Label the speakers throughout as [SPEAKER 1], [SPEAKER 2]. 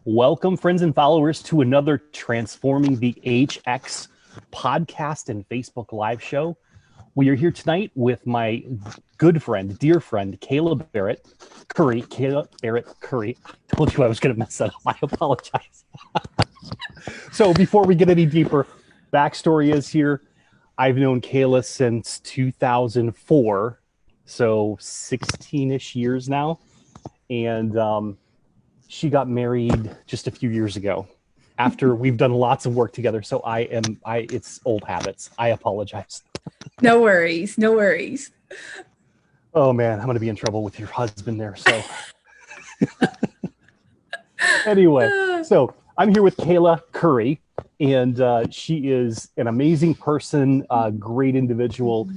[SPEAKER 1] Welcome, friends and followers, to another Transforming the HX podcast and Facebook Live show. We are here tonight with my good friend, dear friend, Kayla Barrett Curry. Kayla Barrett Curry. I told you I was going to mess that up. I apologize. So before we get any deeper, backstory is here. I've known Kayla since 2004, so 16-ish years now. And she got married just a few years ago after we've done lots of work together. So it's old habits. I apologize.
[SPEAKER 2] No worries. No worries.
[SPEAKER 1] Oh man, I'm going to be in trouble with your husband there. So anyway, so I'm here with Kayla Curry, and she is an amazing person, great individual.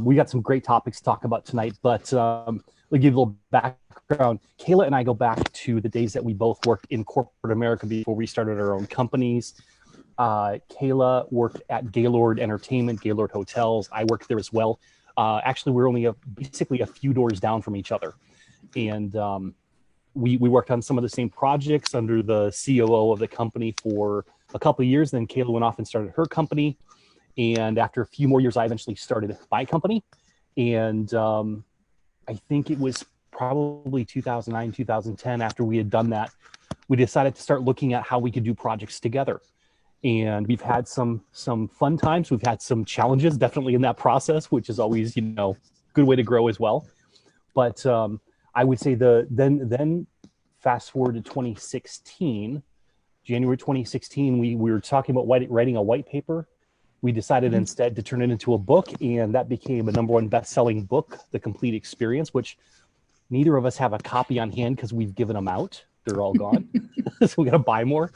[SPEAKER 1] We got some great topics to talk about tonight, but I'll give you a little background. Kayla and I go back to the days that we both worked in corporate America before we started our own companies. Kayla worked at Gaylord Entertainment, Gaylord Hotels. I worked there as well. Actually, we're only basically a few doors down from each other. And we worked on some of the same projects under the COO of the company for a couple of years. Then Kayla went off and started her company. And after a few more years, I eventually started my company. And I think it was probably 2009, 2010, after we had done that, we decided to start looking at how we could do projects together. And we've had some fun times. We've had some challenges, definitely in that process, which is always, good way to grow as well. But I would say then fast forward to 2016, January 2016, we were talking about writing a white paper. We decided instead to turn it into a book, and that became a #1 best-selling book, The Complete Experience, which neither of us have a copy on hand because we've given them out. They're all gone. So we got to buy more.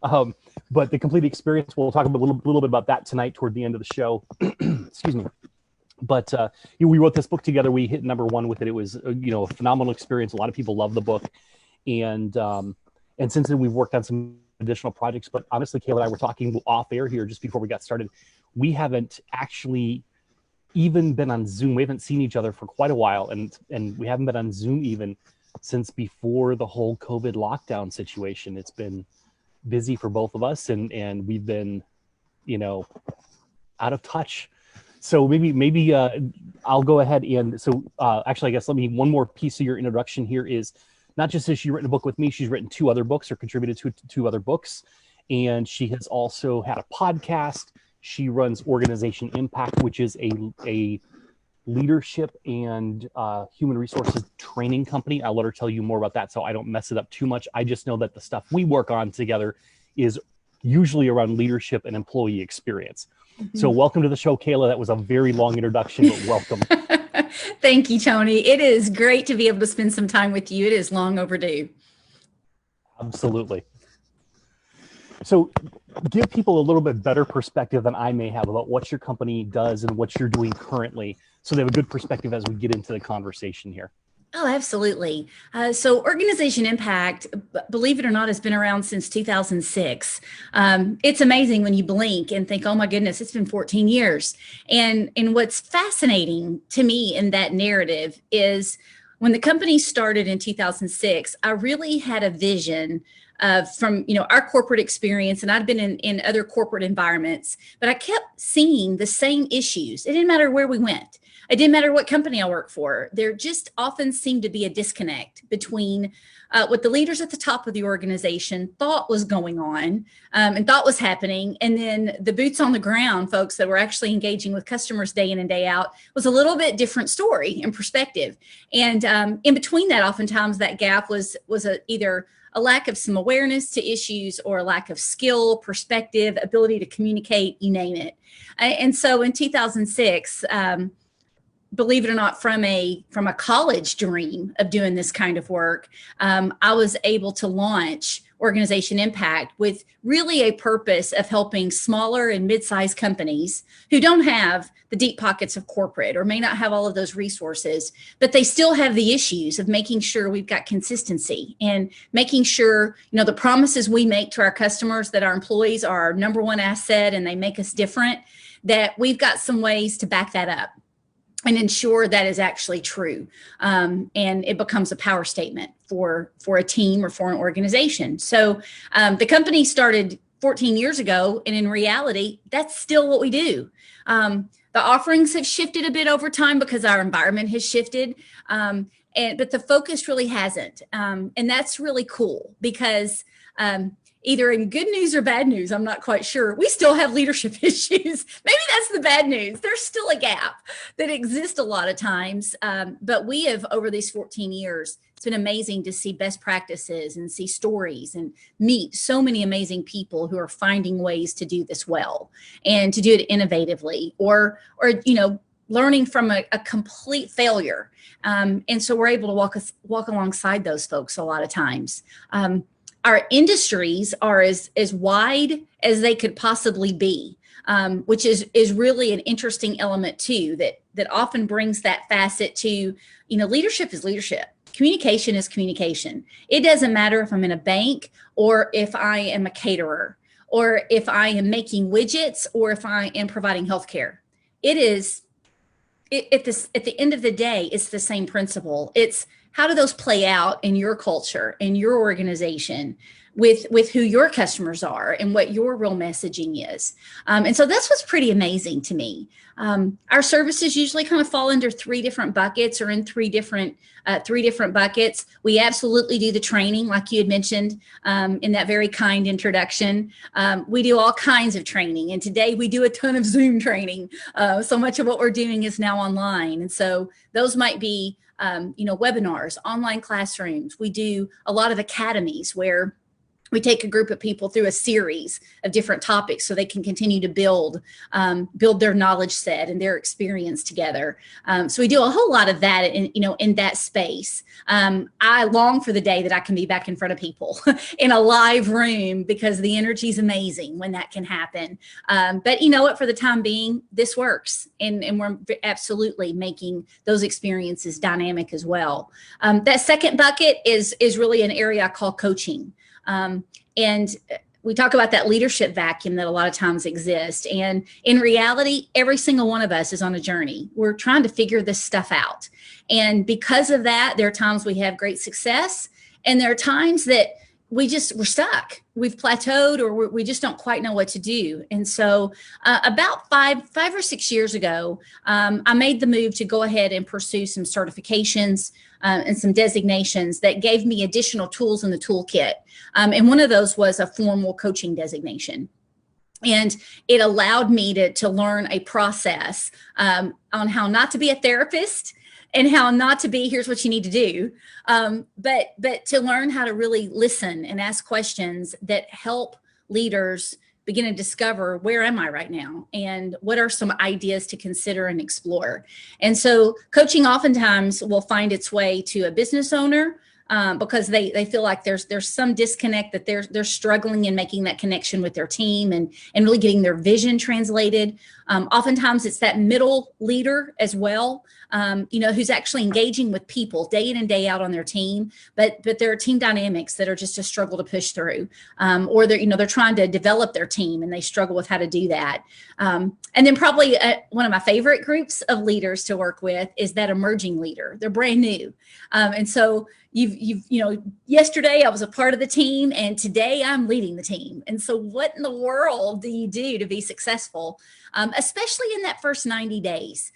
[SPEAKER 1] But The Complete Experience, we'll talk a little bit about that tonight toward the end of the show. Excuse me. But we wrote this book together. We hit #1 with it. It was a phenomenal experience. A lot of people love the book. And since then, we've worked on some additional projects. But honestly, Kayla and I were talking off air here just before we got started. We haven't actually even been on Zoom. We haven't seen each other for quite a while. And we haven't been on Zoom even since before the whole COVID lockdown situation. It's been busy for both of us, and we've been, out of touch. So maybe I'll go ahead and actually, I guess one more piece of your introduction here is not just has she written a book with me, she's written 2 other books or contributed to 2 other books. And she has also had a podcast. She runs Organization Impact, which is a leadership and human resources training company. I'll let her tell you more about that so I don't mess it up too much. I just know that the stuff we work on together is usually around leadership and employee experience. Mm-hmm. So welcome to the show, Kayla. That was a very long introduction, but welcome.
[SPEAKER 2] Thank you, Tony. It is great to be able to spend some time with you. It is long overdue.
[SPEAKER 1] Absolutely. So give people a little bit better perspective than I may have about what your company does and what you're doing currently, so they have a good perspective as we get into the conversation here.
[SPEAKER 2] Oh, absolutely. So Organization Impact, believe it or not, has been around since 2006. It's amazing when you blink and think, oh my goodness, it's been 14 years. And what's fascinating to me in that narrative is when the company started in 2006, I really had a vision from our corporate experience, and I'd been in other corporate environments, but I kept seeing the same issues. It didn't matter where we went. It didn't matter what company I worked for. There just often seemed to be a disconnect between what the leaders at the top of the organization thought was going on and thought was happening, and then the boots on the ground folks that were actually engaging with customers day in and day out was a little bit different story and perspective. And in between that, oftentimes that gap was either a lack of some awareness to issues or a lack of skill, perspective, ability to communicate, you name it. And so in 2006, believe it or not, from a college dream of doing this kind of work, I was able to launch Organization Impact with really a purpose of helping smaller and mid-sized companies who don't have the deep pockets of corporate or may not have all of those resources, but they still have the issues of making sure we've got consistency and making sure, the promises we make to our customers that our employees are our #1 asset and they make us different, that we've got some ways to back that up. and ensure that is actually true. And it becomes a power statement for a team or for an organization. So the company started 14 years ago, and in reality, that's still what we do. The offerings have shifted a bit over time because our environment has shifted, but the focus really hasn't. And that's really cool because either in good news or bad news, I'm not quite sure, we still have leadership issues. Maybe that's the bad news. There's still a gap that exists a lot of times. But we have, over these 14 years, it's been amazing to see best practices and see stories and meet so many amazing people who are finding ways to do this well and to do it innovatively or learning from a complete failure. And so we're able to walk alongside those folks a lot of times. Our industries are as wide as they could possibly be, which is really an interesting element too, that often brings that facet to, leadership is leadership. Communication is communication. It doesn't matter if I'm in a bank or if I am a caterer or if I am making widgets or if I am providing healthcare. At the end of the day, it's the same principle. It's how do those play out in your culture, in your organization, with who your customers are and what your real messaging is. And so that's what's pretty amazing to me. Our services usually kind of fall under three different buckets or in three different buckets. We absolutely do the training, like you had mentioned in that very kind introduction. We do all kinds of training. And today we do a ton of Zoom training. So much of what we're doing is now online. And so those might be webinars, online classrooms. We do a lot of academies where we take a group of people through a series of different topics so they can continue to build their knowledge set and their experience together. So we do a whole lot of that in that space. I long for the day that I can be back in front of people in a live room because the energy is amazing when that can happen. But you know what, for the time being, this works. And we're absolutely making those experiences dynamic as well. That second bucket is really an area I call coaching. And we talk about that leadership vacuum that a lot of times exists. And in reality, every single one of us is on a journey. We're trying to figure this stuff out. And because of that, there are times we have great success. And there are times that we're stuck. We've plateaued or we just don't quite know what to do. And so about five or 6 years ago, I made the move to go ahead and pursue some certifications and some designations that gave me additional tools in the toolkit. And one of those was a formal coaching designation. And it allowed me to learn a process on how not to be a therapist and how not to be, here's what you need to do, but to learn how to really listen and ask questions that help leaders begin to discover, where am I right now? And what are some ideas to consider and explore? And so coaching oftentimes will find its way to a business owner because they feel like there's some disconnect, that they're struggling in making that connection with their team and really getting their vision translated. Oftentimes it's that middle leader as well, who's actually engaging with people day in and day out on their team, but there are team dynamics that are just a struggle to push through, or they're trying to develop their team and they struggle with how to do that. And then probably one of my favorite groups of leaders to work with is that emerging leader. They're brand new. And so yesterday I was a part of the team and today I'm leading the team. And so what in the world do you do to be successful, especially in that first 90 days,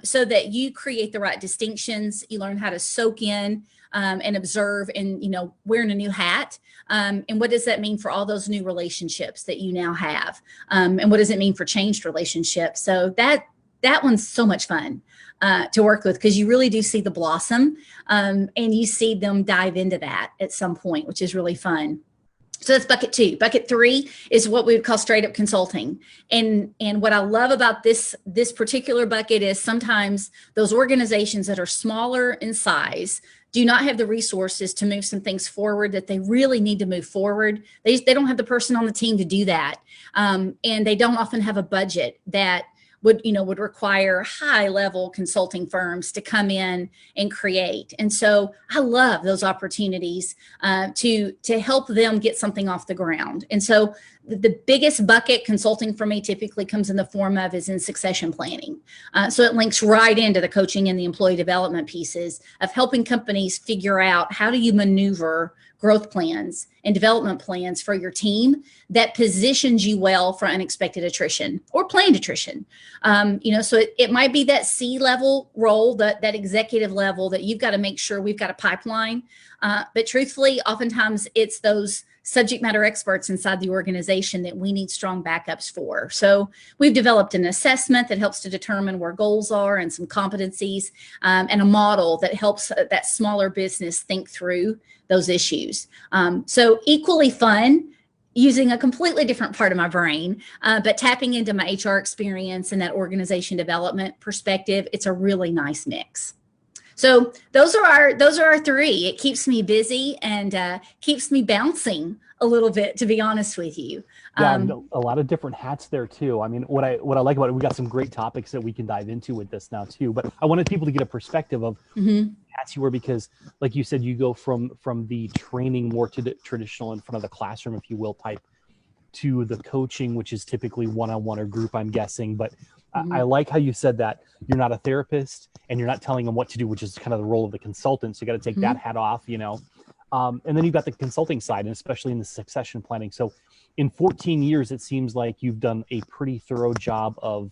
[SPEAKER 2] so that you create the right distinctions, you learn how to soak in and observe and, wearing a new hat. And what does that mean for all those new relationships that you now have? And what does it mean for changed relationships? So that one's so much fun to work with because you really do see the blossom and you see them dive into that at some point, which is really fun. So that's bucket two. Bucket three is what we would call straight up consulting. And what I love about this particular bucket is sometimes those organizations that are smaller in size do not have the resources to move some things forward that they really need to move forward. They don't have the person on the team to do that. And they don't often have a budget that would require high level consulting firms to come in and create. And so I love those opportunities to help them get something off the ground. And so the biggest bucket consulting for me typically comes in the form of is in succession planning. So it links right into the coaching and the employee development pieces of helping companies figure out how do you maneuver growth plans and development plans for your team that positions you well for unexpected attrition or planned attrition. So it might be that C-level role, that executive level that you've got to make sure we've got a pipeline. But truthfully, oftentimes it's those subject matter experts inside the organization that we need strong backups for. So we've developed an assessment that helps to determine where goals are and some competencies, and a model that helps that smaller business think through those issues. So equally fun, using a completely different part of my brain, but tapping into my HR experience and that organization development perspective. It's a really nice mix. So those are our three. It keeps me busy and keeps me bouncing a little bit, to be honest with you.
[SPEAKER 1] Yeah, a lot of different hats there too. I mean, what I like about it, we got some great topics that we can dive into with this now too. But I wanted people to get a perspective of hats you wear, because, like you said, you go from the training more to the traditional in front of the classroom, if you will, type, to the coaching, which is typically one-on-one or group, I'm guessing. But I like how you said that you're not a therapist and you're not telling them what to do, which is kind of the role of the consultant. So you got to take that hat off, and then you've got the consulting side, and especially in the succession planning. So in 14 years, it seems like you've done a pretty thorough job of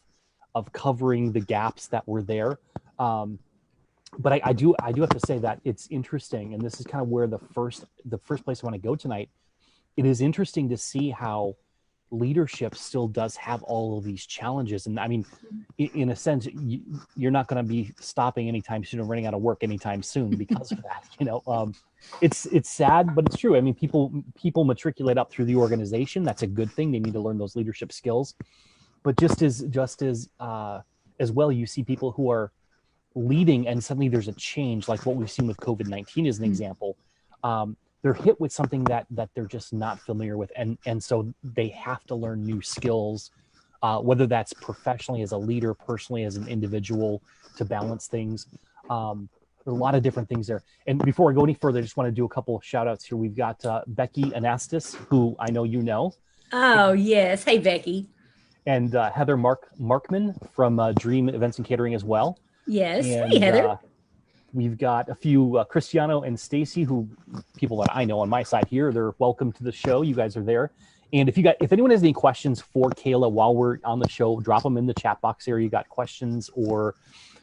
[SPEAKER 1] covering the gaps that were there. But I do have to say that it's interesting, and this is kind of where the first place I want to go tonight. It is interesting to see how leadership still does have all of these challenges. And I mean, in a sense, you're not going to be stopping anytime soon or running out of work anytime soon because of that. It's sad, but it's true. I mean, people matriculate up through the organization. That's a good thing. They need to learn those leadership skills. But just as well, you see people who are leading and suddenly there's a change, like what we've seen with COVID-19 as an example. They're hit with something that they're just not familiar with. And so they have to learn new skills, whether that's professionally as a leader, personally as an individual, to balance things. There's a lot of different things there. And before I go any further, I just want to do a couple of shout outs here. We've got Becky Anastas, who I know you know.
[SPEAKER 2] Oh, yes. Hey, Becky.
[SPEAKER 1] And Heather Markman from Dream Events and Catering as well.
[SPEAKER 2] Yes.
[SPEAKER 1] And,
[SPEAKER 2] hey, Heather.
[SPEAKER 1] We've got a few Cristiano and Stacy, who people that I know on my side here. They're welcome to the show. You guys are there. And if anyone has any questions for Kayla while we're on the show, drop them in the chat box here. You got questions or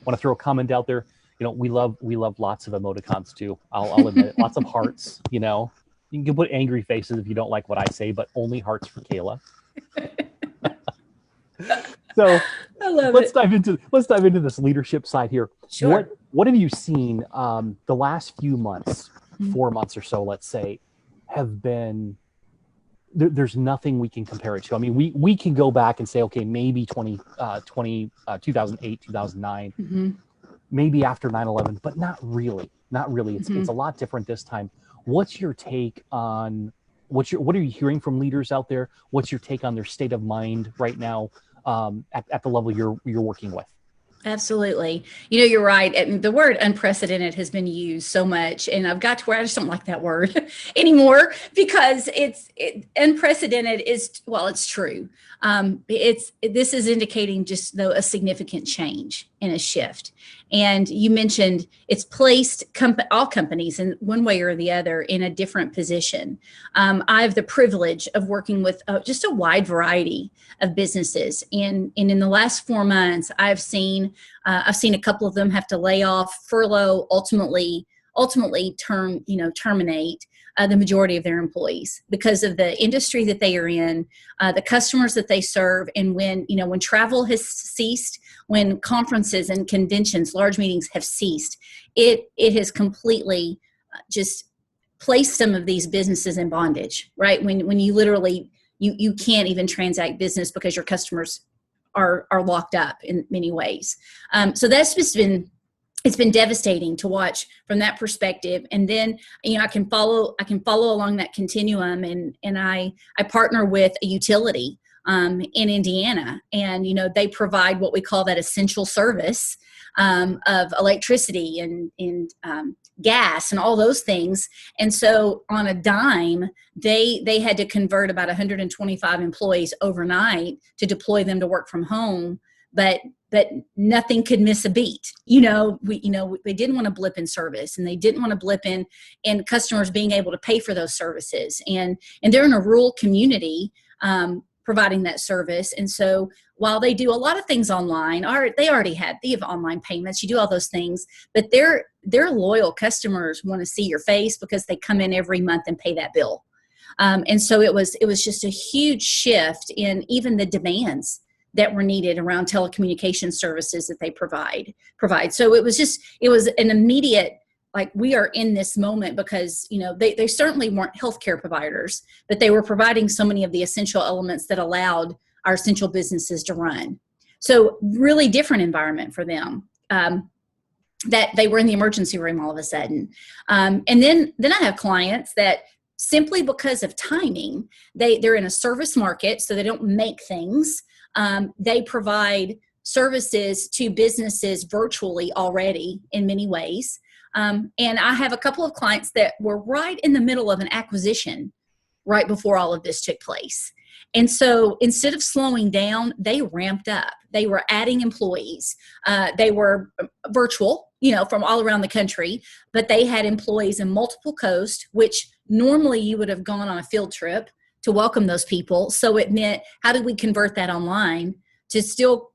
[SPEAKER 1] want to throw a comment out there? We love lots of emoticons too. I'll admit it. Lots of hearts. You can put angry faces if you don't like what I say, but only hearts for Kayla. So let's dive into this leadership side here.
[SPEAKER 2] Sure.
[SPEAKER 1] What have you seen the last few months, 4 months or so, let's say, have been? There's nothing we can compare it to. I mean, we can go back and say, okay, maybe 2008, 2009, maybe after 9/11, but not really. Not really. It's a lot different this time. What's your take on what are you hearing from leaders out there? What's your take on their state of mind right now? At the level you're working with?
[SPEAKER 2] Absolutely. You're right. And the word unprecedented has been used so much, and I've got to where I just don't like that word anymore, because unprecedented is, well, it's true. This is indicating just though a significant change and a shift. And you mentioned it's placed all companies in one way or the other in a different position. I have the privilege of working with just a wide variety of businesses. And in the last 4 months, I've seen a couple of them have to lay off, furlough, ultimately terminate the majority of their employees because of the industry that they are in, the customers that they serve. And when travel has ceased, when conferences and conventions, large meetings have ceased, it has completely just placed some of these businesses in bondage, right? When you literally, you can't even transact business because your customers are locked up in many ways. So that's just been, it's been devastating to watch from that perspective. And then, I can follow along that continuum, and I partner with a utility in Indiana. And, they provide what we call that essential service of electricity and gas and all those things. And so on a dime, they had to convert about 125 employees overnight to deploy them to work from home. But nothing could miss a beat. They didn't want to blip in service, and they didn't want to blip in customers being able to pay for those services. And they're in a rural community providing that service. And so while they do a lot of things online, they have online payments, you do all those things, but their loyal customers want to see your face because they come in every month and pay that bill. And so it was just a huge shift in even the demands that were needed around telecommunication services that they provide. So it was an immediate, like, we are in this moment because, they certainly weren't healthcare providers, but they were providing so many of the essential elements that allowed our essential businesses to run. So really different environment for them, that they were in the emergency room all of a sudden. And then I have clients that simply because of timing, they're in a service market, so they don't make things. They provide services to businesses virtually already in many ways. And I have a couple of clients that were right in the middle of an acquisition right before all of this took place. And so instead of slowing down, they ramped up. They were adding employees. They were virtual, from all around the country, but they had employees in multiple coasts, which normally you would have gone on a field trip to welcome those people. So it meant, how do we convert that online to still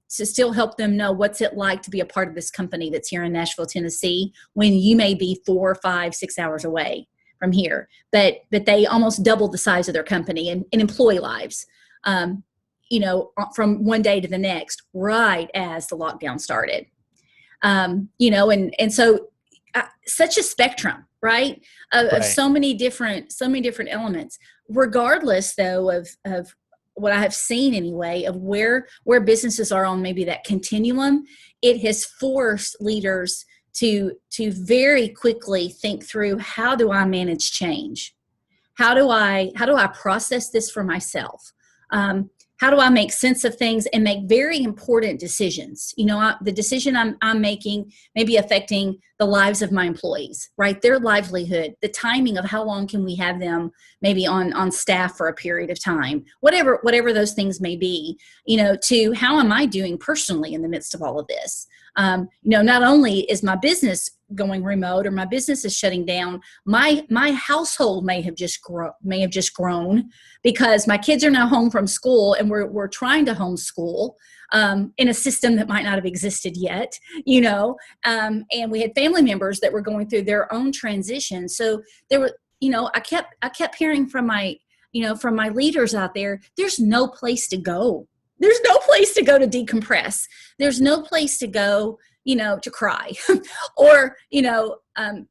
[SPEAKER 2] help them know what's it like to be a part of this company that's here in Nashville, Tennessee, when you may be 4, 5, 6 hours away from here. But they almost doubled the size of their company and employee lives, from one day to the next, right as the lockdown started. And so such a spectrum, right? Of so many different elements, regardless though of what I have seen anyway, of where businesses are on maybe that continuum. It has forced leaders to very quickly think through, how do I manage change? How do I process this for myself? How do I make sense of things and make very important decisions? The decision I'm making may be affecting the lives of my employees, right? Their livelihood, the timing of how long can we have them maybe on staff for a period of time, whatever those things may be, to how am I doing personally in the midst of all of this? Not only is my business going remote or my business is shutting down, my household may have just grown because my kids are now home from school, and we're trying to homeschool in a system that might not have existed yet, and we had family members that were going through their own transition. So there were, I kept hearing from my leaders out there, there's no place to go. There's no place to go to decompress. There's no place to go, to cry or, and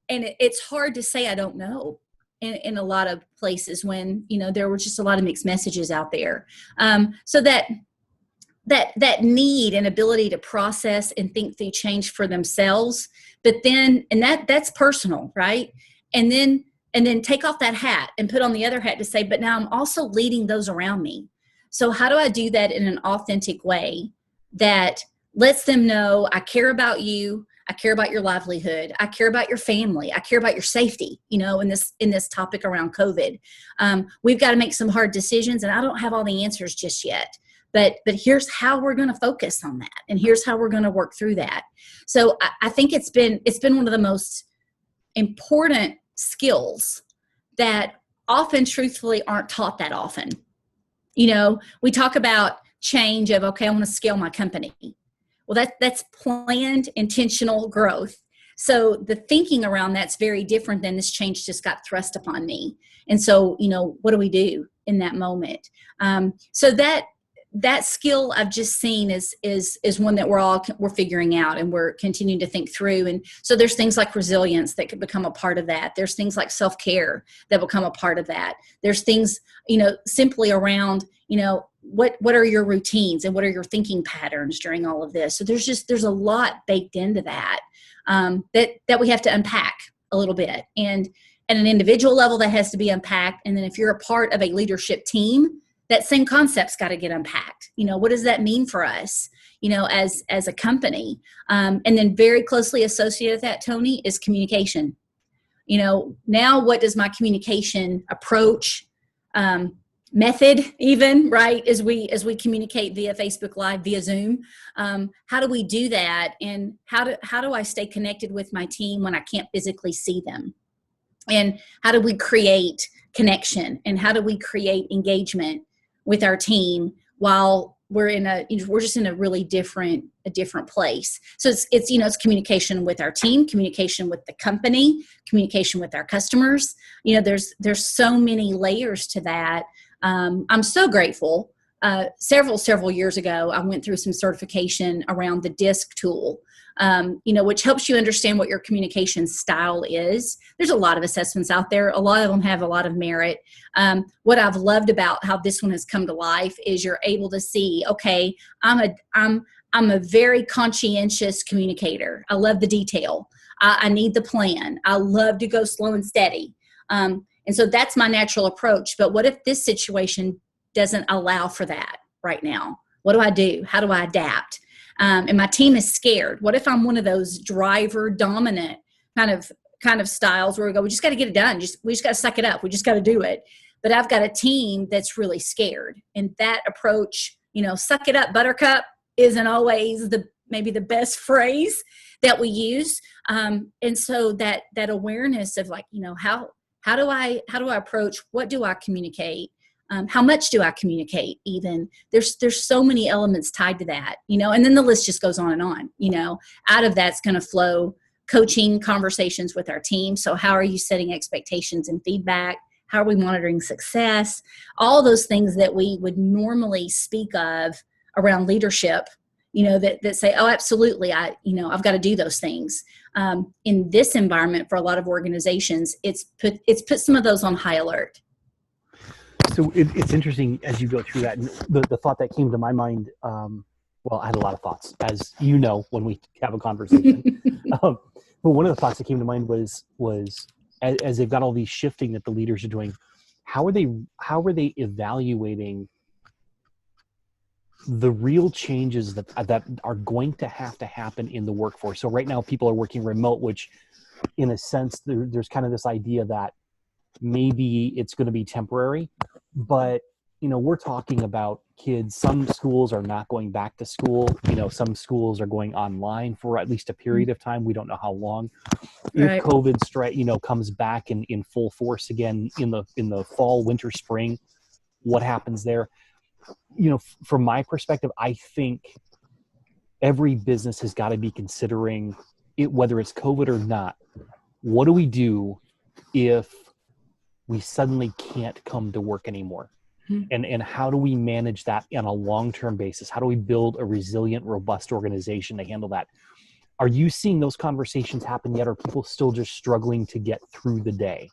[SPEAKER 2] it's hard to say, I don't know, in a lot of places when, there were just a lot of mixed messages out there. So that need and ability to process and think through change for themselves, but then, and that's personal, right? And then take off that hat and put on the other hat to say, but now I'm also leading those around me. So how do I do that in an authentic way that lets them know I care about you, I care about your livelihood, I care about your family, I care about your safety, in this topic around COVID. We've got to make some hard decisions, and I don't have all the answers just yet. But here's how we're going to focus on that, and here's how we're going to work through that. So I think it's been one of the most important skills that often, truthfully, aren't taught that often. We talk about change of, okay, I want to scale my company. Well, that's planned, intentional growth. So the thinking around that's very different than this change just got thrust upon me. And so, what do we do in that moment? So that skill I've just seen is one that we're figuring out, and we're continuing to think through. And so there's things like resilience that could become a part of that. There's things like self-care that become a part of that. There's things, simply around, what are your routines and what are your thinking patterns during all of this? So there's a lot baked into that, that we have to unpack a little bit. And at an individual level, that has to be unpacked. And then if you're a part of a leadership team, that same concept's got to get unpacked. What does that mean for us, as a company? And then very closely associated with that, Tony, is communication. Now what does my communication approach, method, even, right, as we communicate via Facebook Live, via Zoom, how do we do that, and how do I stay connected with my team when I can't physically see them, and how do we create connection, and how do we create engagement with our team while we're just in a really different place. So it's communication with our team, communication with the company, communication with our customers. There's so many layers to that. I'm so grateful. Several years ago, I went through some certification around the DISC tool, which helps you understand what your communication style is. There's a lot of assessments out there. A lot of them have a lot of merit. What I've loved about how this one has come to life is you're able to see, okay, I'm a very conscientious communicator. I love the detail. I need the plan. I love to go slow and steady. And so that's my natural approach. But what if this situation doesn't allow for that right now? What do I do? How do I adapt? And my team is scared. What if I'm one of those driver dominant kind of styles where we go, we just got to get it done. We just got to suck it up. We just got to do it. But I've got a team that's really scared. And that approach, suck it up, buttercup, isn't always maybe the best phrase that we use. And so that awareness of how do I approach? What do I communicate? How much do I communicate? Even there's so many elements tied to that, and then the list just goes on and on. Out of that's going to flow coaching conversations with our team. So how are you setting expectations and feedback? How are we monitoring success? All those things that we would normally speak of around leadership, that say, oh, absolutely, I've got to do those things. In this environment, for a lot of organizations, it's put some of those on high alert.
[SPEAKER 1] So it's interesting as you go through that. And the thought that came to my mind, well, I had a lot of thoughts, as you know, when we have a conversation. But one of the thoughts that came to mind was as they've got all these shifting that the leaders are doing, how are they evaluating the real changes that are going to happen in the workforce? So right now people are working remote, which in a sense there's kind of this idea that maybe it's going to be temporary, but we're talking about kids. Some schools are not going back to school. Some schools are going online for at least a period of time. We don't know how long. Right. If COVID comes back in full force again in the fall, winter, spring, what happens there? From my perspective, I think every business has got to be considering it, whether it's COVID or not. What do we do if we suddenly can't come to work anymore? And how do we manage that on a long-term basis? How do we build a resilient, robust organization to handle that? Are you seeing those conversations happen yet? Or are people still just struggling to get through the day?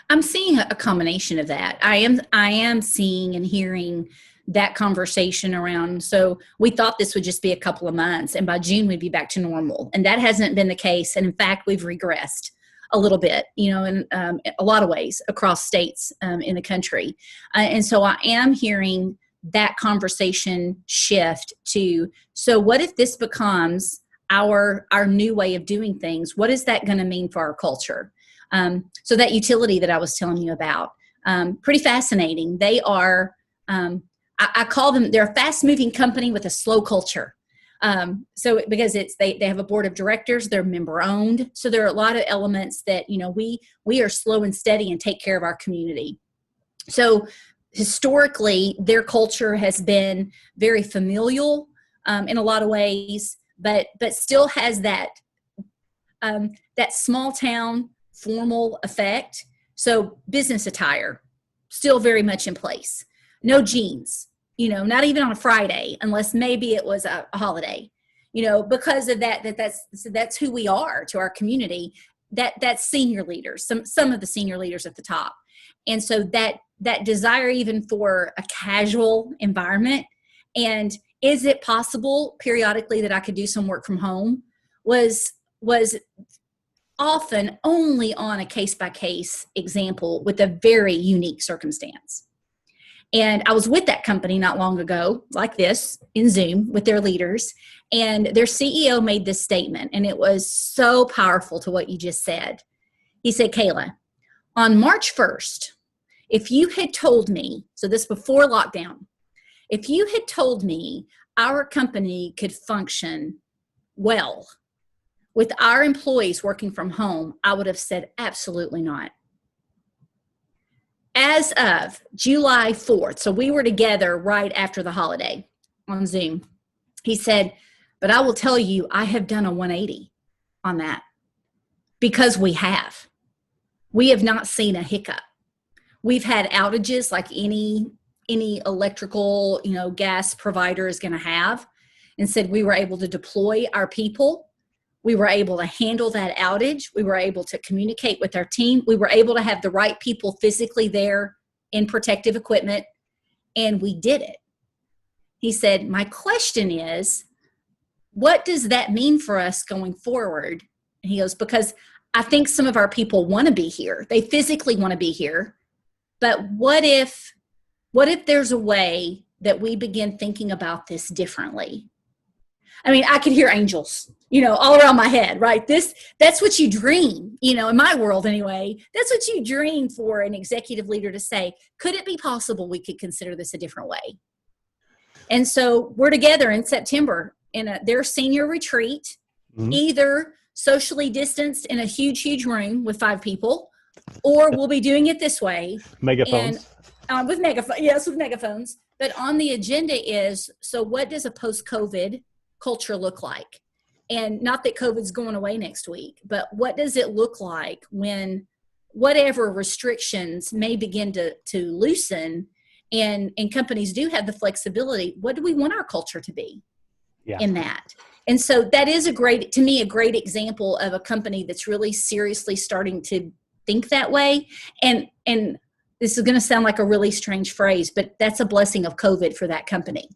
[SPEAKER 2] I'm seeing a combination of that. I am seeing and hearing that conversation around. So we thought this would just be a couple of months, and by June we'd be back to normal. And that hasn't been the case. And in fact, we've regressed a little bit, in a lot of ways across states in the country. And so I am hearing that conversation shift to, so what if this becomes our new way of doing things? What is that going to mean for our culture? So that utility that I was telling you about, pretty fascinating. They are, I call them, they're a fast moving company with a slow culture. So because they have a board of directors, they're member owned. So there are a lot of elements that, we are slow and steady and take care of our community. So historically, their culture has been very familial in a lot of ways, but still has that small town formal effect. So business attire, still very much in place. No jeans. Not even on a Friday, unless maybe it was a holiday, because of that's who we are to our community, that's senior leaders, some of the senior leaders at the top. And so that desire even for a casual environment, and is it possible periodically that I could do some work from home, was often only on a case-by-case example with a very unique circumstance. And I was with that company not long ago, like this, in Zoom with their leaders. And their CEO made this statement, and it was so powerful to what you just said. He said, Kayla, on March 1st, if you had told me, so this before lockdown, if you had told me our company could function well with our employees working from home, I would have said absolutely not. As of July 4th, so we were together right after the holiday on Zoom, he said, but I will tell you, I have done a 180 on that because we have. We have not seen a hiccup. We've had outages like any electrical, gas provider is going to have. Instead, we were able to deploy our people. We were able to handle that outage. We were able to communicate with our team. We were able to have the right people physically there in protective equipment, and we did it. He said, my question is, what does that mean for us going forward? And he goes, because I think some of our people want to be here. They physically want to be here. But what if there's a way that we begin thinking about this differently? I mean, I could hear angels, all around my head, right? That's what you dream, in my world anyway. That's what you dream for an executive leader to say, could it be possible we could consider this a different way? And so we're together in September in their senior retreat, either socially distanced in a huge, huge room with 5 people, or we'll be doing it this way.
[SPEAKER 1] Megaphones.
[SPEAKER 2] And, with megaphones. But on the agenda is, so what does a post-COVID culture look like? And not that COVID's going away next week, but what does it look like when whatever restrictions may begin to loosen, and companies do have the flexibility? What do we want our culture to be in that? And so that is a great example of a company that's really seriously starting to think that way. And this is going to sound like a really strange phrase, but that's a blessing of COVID for that company.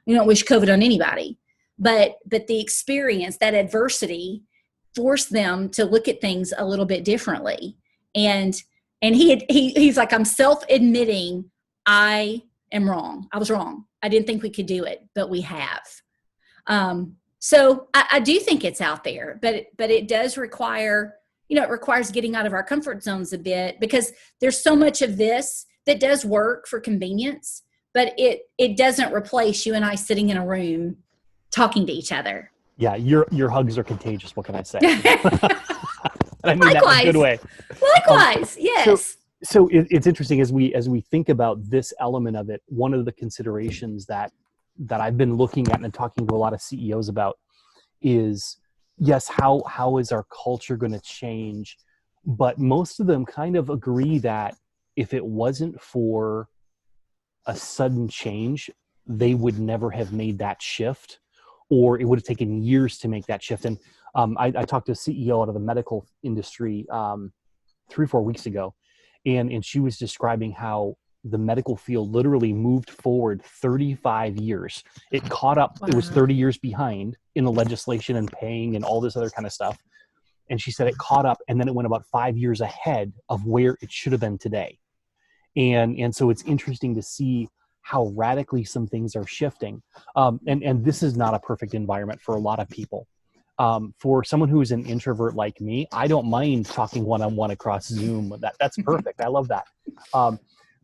[SPEAKER 2] You don't wish COVID on anybody. But the experience, that adversity, forced them to look at things a little bit differently. And he's like, I'm self-admitting I am wrong. I was wrong. I didn't think we could do it, but we have. So I do think it's out there, but it does require, it requires getting out of our comfort zones a bit, because there's so much of this that does work for convenience, but it doesn't replace you and I sitting in a room talking to each other.
[SPEAKER 1] Yeah, your hugs are contagious. What can I say? And I mean that in a good way.
[SPEAKER 2] Likewise, yes.
[SPEAKER 1] So it's interesting as we think about this element of it. One of the considerations that I've been looking at and talking to a lot of CEOs about is, yes, how is our culture going to change? But most of them kind of agree that if it wasn't for a sudden change, they would never have made that shift, or it would have taken years to make that shift. And I talked to a CEO out of the medical industry 3 or 4 weeks ago, and she was describing how the medical field literally moved forward 35 years. It caught up. Wow. It was 30 years behind in the legislation and paying and all this other kind of stuff. And she said it caught up, and then it went about 5 years ahead of where it should have been today. And so it's interesting to see how radically some things are shifting. And this is not a perfect environment for a lot of people. For someone who is an introvert like me, I don't mind talking one-on-one across Zoom. That's perfect. I love that.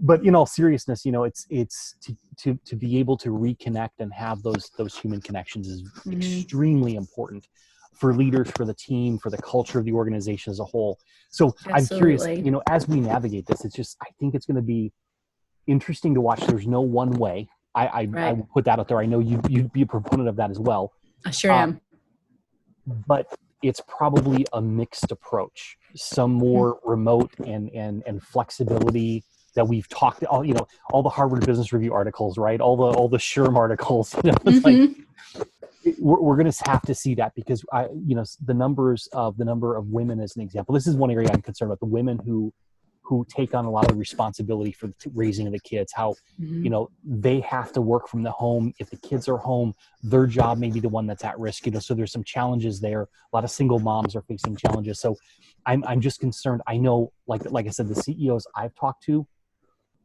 [SPEAKER 1] But in all seriousness, it's to be able to reconnect and have those human connections is extremely important for leaders, for the team, for the culture of the organization as a whole. So absolutely. I'm curious, as we navigate this, I think it's going to be interesting to watch. There's no one way. I will put that out there. I know you'd be a proponent of that as well.
[SPEAKER 2] I sure am.
[SPEAKER 1] But it's probably a mixed approach. Some more remote and flexibility that we've talked. All the Harvard Business Review articles, right? All the SHRM articles. It's like we're going to have to see that, because the number of women, as an example. This is one area I'm concerned about. The women who take on a lot of the responsibility for raising the kids, how, they have to work from the home. If the kids are home, their job may be the one that's at risk, so there's some challenges there. A lot of single moms are facing challenges. So I'm just concerned. I know, like I said, the CEOs I've talked to,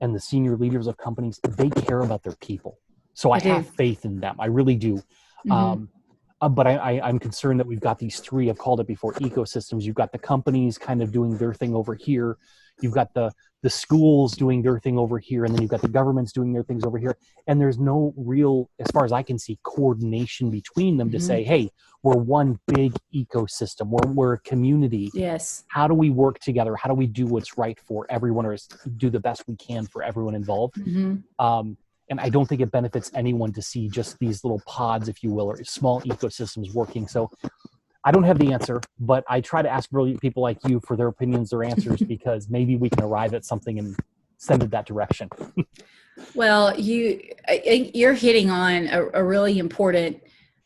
[SPEAKER 1] and the senior leaders of companies, they care about their people. So I have faith in them. I really do. But I'm concerned that we've got these three, I've called it before, ecosystems. You've got the companies kind of doing their thing over here. You've got the schools doing their thing over here. And then you've got the governments doing their things over here. And there's no real, as far as I can see, coordination between them to say, hey, we're one big ecosystem. We're a community.
[SPEAKER 2] Yes.
[SPEAKER 1] How do we work together? How do we do what's right for everyone, or do the best we can for everyone involved? And I don't think it benefits anyone to see just these little pods, if you will, or small ecosystems working. So I don't have the answer, but I try to ask brilliant people like you for their opinions or answers, because maybe we can arrive at something and send it that direction.
[SPEAKER 2] Well, you're hitting on a really important,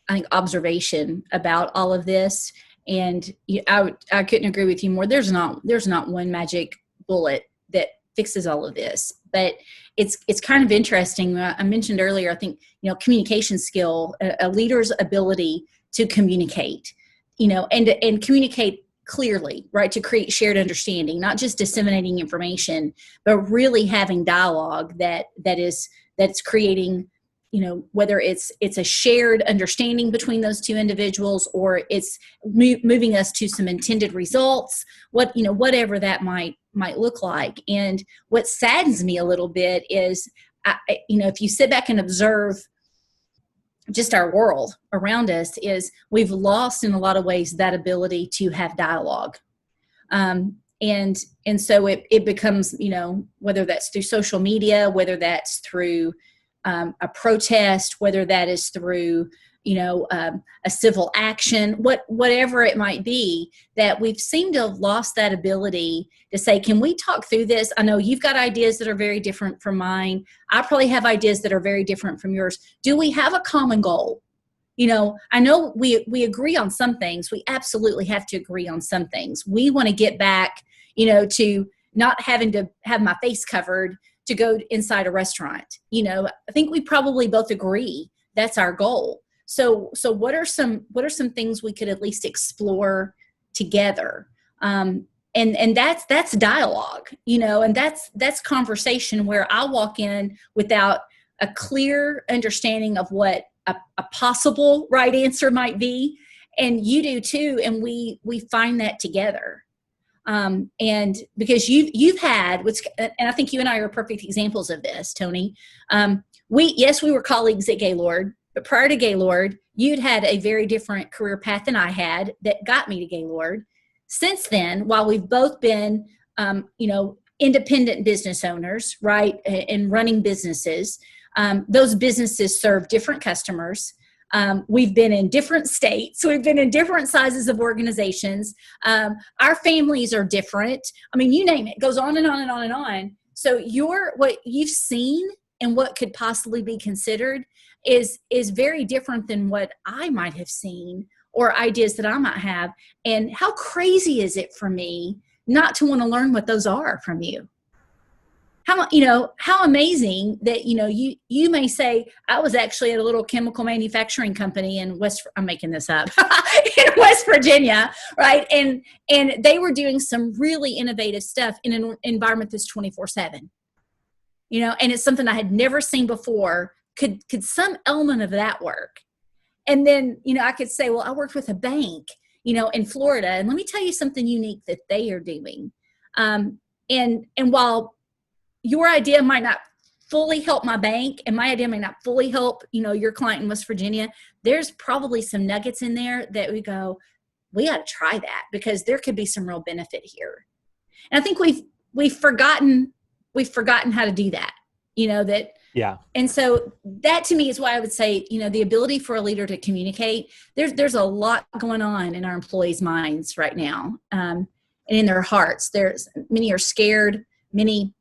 [SPEAKER 2] I think, observation about all of this. And I couldn't agree with you more. There's not one magic bullet that fixes all of this, but it's kind of interesting. I mentioned earlier, I think, communication skill, a leader's ability to communicate, and communicate clearly, right? To create shared understanding, not just disseminating information, but really having dialogue that's creating, whether it's a shared understanding between those two individuals, or it's moving us to some intended results, whatever that might look like. And what saddens me a little bit is, if you sit back and observe just our world around us, is we've lost in a lot of ways that ability to have dialogue. And so it becomes, whether that's through social media, whether that's through a protest, whether that is through, a civil action, whatever it might be, that we've seemed to have lost that ability to say, can we talk through this? I know you've got ideas that are very different from mine. I probably have ideas that are very different from yours. Do we have a common goal? I know we agree on some things. We absolutely have to agree on some things. We want to get back, to not having to have my face covered to go inside a restaurant. I think we probably both agree that's our goal. So what are some things we could at least explore together? And that's dialogue, and that's conversation where I walk in without a clear understanding of what a possible right answer might be, and you do too, and we find that together. And because you've had and I think you and I are perfect examples of this, Tony. We were colleagues at Gaylord, but prior to Gaylord, you'd had a very different career path than I had that got me to Gaylord. Since then, while we've both been, independent business owners, right, and running businesses, those businesses serve different customers. We've been in different states. We've been in different sizes of organizations. Our families are different. I mean, you name it, goes on and on and on and on. So what you've seen and what could possibly be considered is very different than what I might have seen or ideas that I might have. And how crazy is it for me not to want to learn what those are from you? How amazing that, you may say, I was actually at a little chemical manufacturing company in I'm making this up, in West Virginia, right? And they were doing some really innovative stuff in an environment that's 24/7, and it's something I had never seen before. Could some element of that work? And then, I could say, well, I worked with a bank, in Florida, and let me tell you something unique that they are doing. And while your idea might not fully help my bank, and my idea may not fully help, your client in West Virginia, there's probably some nuggets in there that we go, we got to try that, because there could be some real benefit here. And I think we've forgotten how to do that, that.
[SPEAKER 1] Yeah. And
[SPEAKER 2] so that to me is why I would say, the ability for a leader to communicate, there's a lot going on in our employees' minds right now, and in their hearts. Many are scared. Many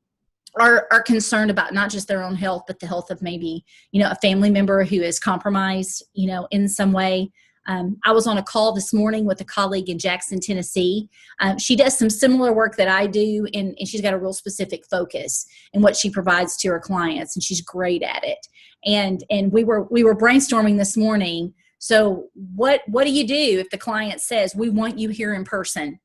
[SPEAKER 2] are concerned about not just their own health, but the health of maybe, a family member who is compromised, in some way. I was on a call this morning with a colleague in Jackson, Tennessee. She does some similar work that I do, and she's got a real specific focus in what she provides to her clients, and she's great at it. And we were brainstorming this morning. So what do you do if the client says, we want you here in person,